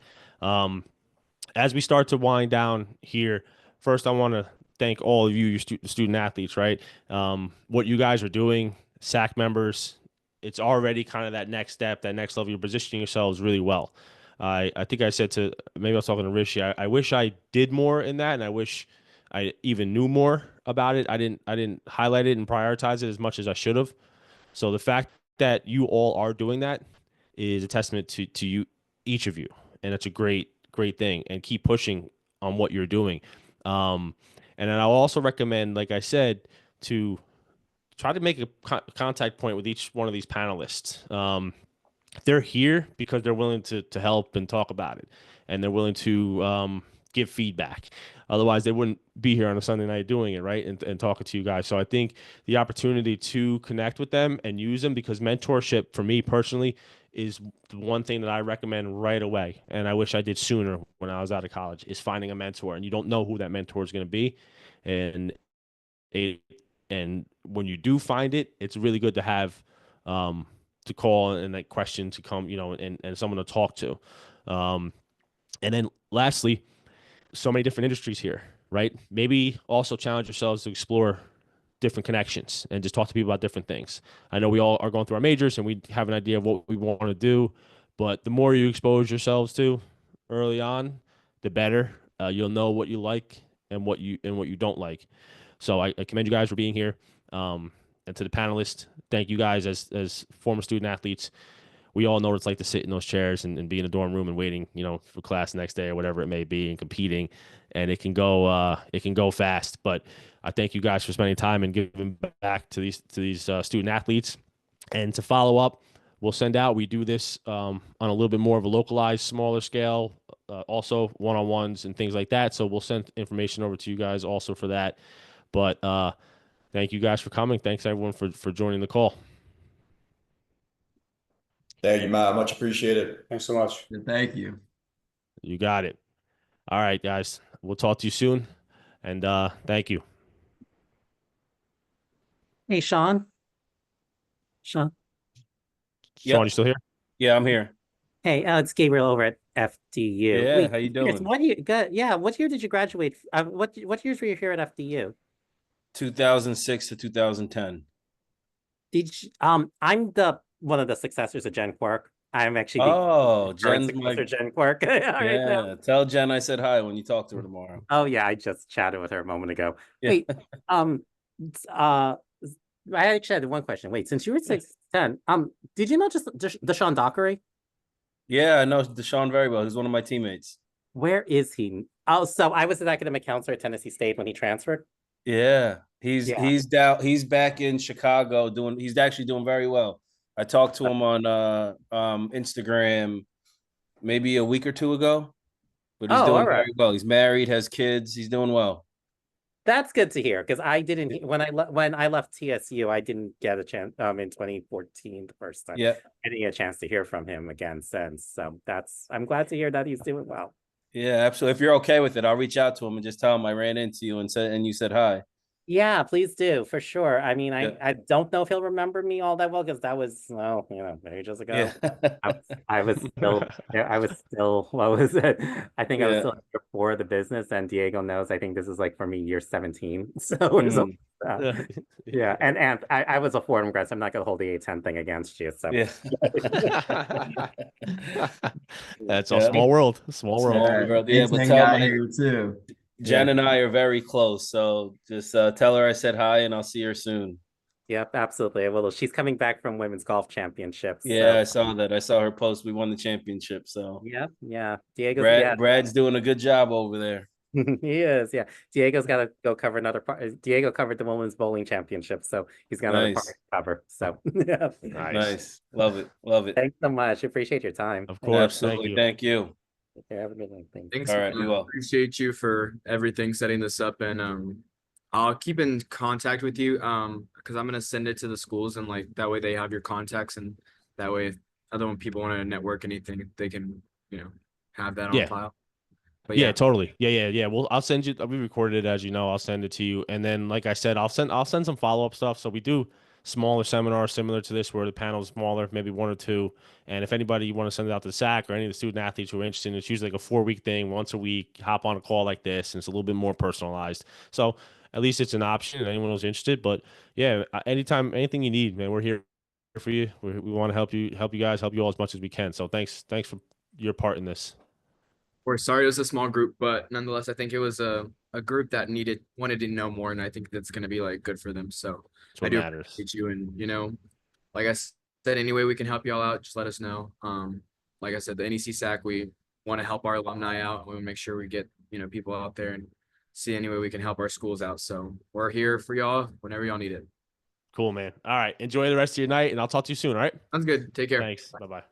As we start to wind down here, first I want to thank all of you, your student athletes, right? What you guys are doing, SAC members, it's already kind of that next step, that next level. You're positioning yourselves really well. I think I said to, maybe I was talking to Rishi, I wish I did more in that, and I wish I even knew more about it. I didn't highlight it and prioritize it as much as I should have. So the fact that you all are doing that is a testament to you, each of you, and it's a great thing. And keep pushing on what you're doing. And then I'll also recommend, like I said, to try to make a contact point with each one of these panelists. They're here because they're willing to help and talk about it, and they're willing to give feedback. Otherwise, they wouldn't be here on a Sunday night doing it, right, and talking to you guys. So I think the opportunity to connect with them and use them, because mentorship for me personally is the one thing that I recommend right away, and I wish I did sooner when I was out of college, is finding a mentor. And you don't know who that mentor is going to be, and when you do find it, it's really good to have to call and like question to come, and someone to talk to. And then lastly, so many different industries here, right? Maybe also challenge yourselves to explore different connections and just talk to people about different things. I know we all are going through our majors and we have an idea of what we want to do, but the more you expose yourselves to early on, the better. You'll know what you like and what you don't like. So I commend you guys for being here. And to the panelists, thank you guys as former student athletes. We all know what it's like to sit in those chairs and be in a dorm room and waiting, for class the next day or whatever it may be, and competing. And it can go fast. But I thank you guys for spending time and giving back to these student athletes. And to follow up, we'll send out. We do this on a little bit more of a localized, smaller scale, also one-on-ones and things like that. So we'll send information over to you guys also for that. But thank you guys for coming. Thanks everyone for joining the call. Thank you, Matt. Much appreciated. Thanks so much. Thank you. You got it. All right, guys. We'll talk to you soon. And thank you. Hey, Sean. Sean? Sean, Yep. you still here? Yeah, I'm here. Hey, it's Gabriel over at FDU. Yeah, Wait, how you curious, doing? what year? Yeah, what year did you graduate? What years were you here at FDU? 2006 to 2010. I'm the one of the successors of Jen Quirk. I'm actually the Oh, current Jen's successor my, Jen Quirk right now. yeah. Tell Jen I said hi when you talk to her tomorrow. Oh yeah, I just chatted with her a moment ago. Yeah. Wait, I actually had one question. Wait, since you were 6'10", did you know just Deshaun Dockery? Yeah, I know Deshaun very well. He's one of my teammates. Where is he? Oh, so I was an academic counselor at Tennessee State when he transferred. Yeah, he's Yeah. he's down. He's back in Chicago doing. He's actually doing very well. I talked to him on Instagram maybe a week or two ago, but he's Oh, all doing right. very well. He's married, has kids. He's doing well. That's good to hear because I didn't when I left TSU, I didn't get a chance in 2014 the first time. Yeah, I didn't get a chance to hear from him again since. So I'm glad to hear that he's doing well. yeah, absolutely. If you're okay with it, I'll reach out to him and just tell him I ran into you and you said hi. Yeah, please do for sure. I mean, Yeah. I don't know if he'll remember me all that well because that was ages ago. Yeah. I was still what was it? I think I was Yeah. still here for the business, and Diego knows. I think this is like for me year 17. So yeah, and I was a Fordham grad, so I'm not gonna hold the A10 thing against you. So Yeah. That's a small world. Small world. Small world. Yeah, but A10 tell guy me, here too. Jen and I are very close, so just tell her I said hi, and I'll see her soon. Yep, absolutely. Well, she's coming back from women's golf championships. Yeah, So. I saw that. I saw her post. We won the championship. So Yep, yeah. Diego's Brad's doing a good job over there. he is, yeah. Diego's got to go cover another part. Diego covered the women's bowling championship, so he's got another part to cover. So yeah. Nice. Love it. Love it. Thanks so much. Appreciate your time. Of course. Absolutely. Thank you. Okay, have a good one. Thanks. Thanks. All right, man. you will. Appreciate you for everything, setting this up, and I'll keep in contact with you because I'm gonna send it to the schools, and like that way they have your contacts, and that way if other people want to network anything, they can have that on file. But yeah, totally. Yeah. Well, I'll send you. We recorded it, as you know. I'll send it to you, and then, like I said, I'll send some follow-up stuff. So we do smaller seminars similar to this, where the panel is smaller, maybe one or two. And if anybody you want to send it out to the SAC or any of the student athletes who are interested, it's usually like a 4-week thing, once a week. Hop on a call like this, and it's a little bit more personalized. So at least it's an option, and anyone who's interested. But yeah, anytime, anything you need, man, we're here for you. We want to help you guys, help you all as much as we can. So thanks for your part in this. We're sorry it was a small group, but nonetheless, I think it was a group that wanted to know more, and I think that's going to be like good for them. So I do appreciate you, and like I said, any way we can help y'all out, just let us know. Like I said, the NEC SAC, we want to help our alumni out. We want to make sure we get people out there and see any way we can help our schools out. So we're here for y'all whenever y'all need it. Cool, man. All right, enjoy the rest of your night, and I'll talk to you soon. All right. Sounds good. Take care. Thanks. Bye-bye.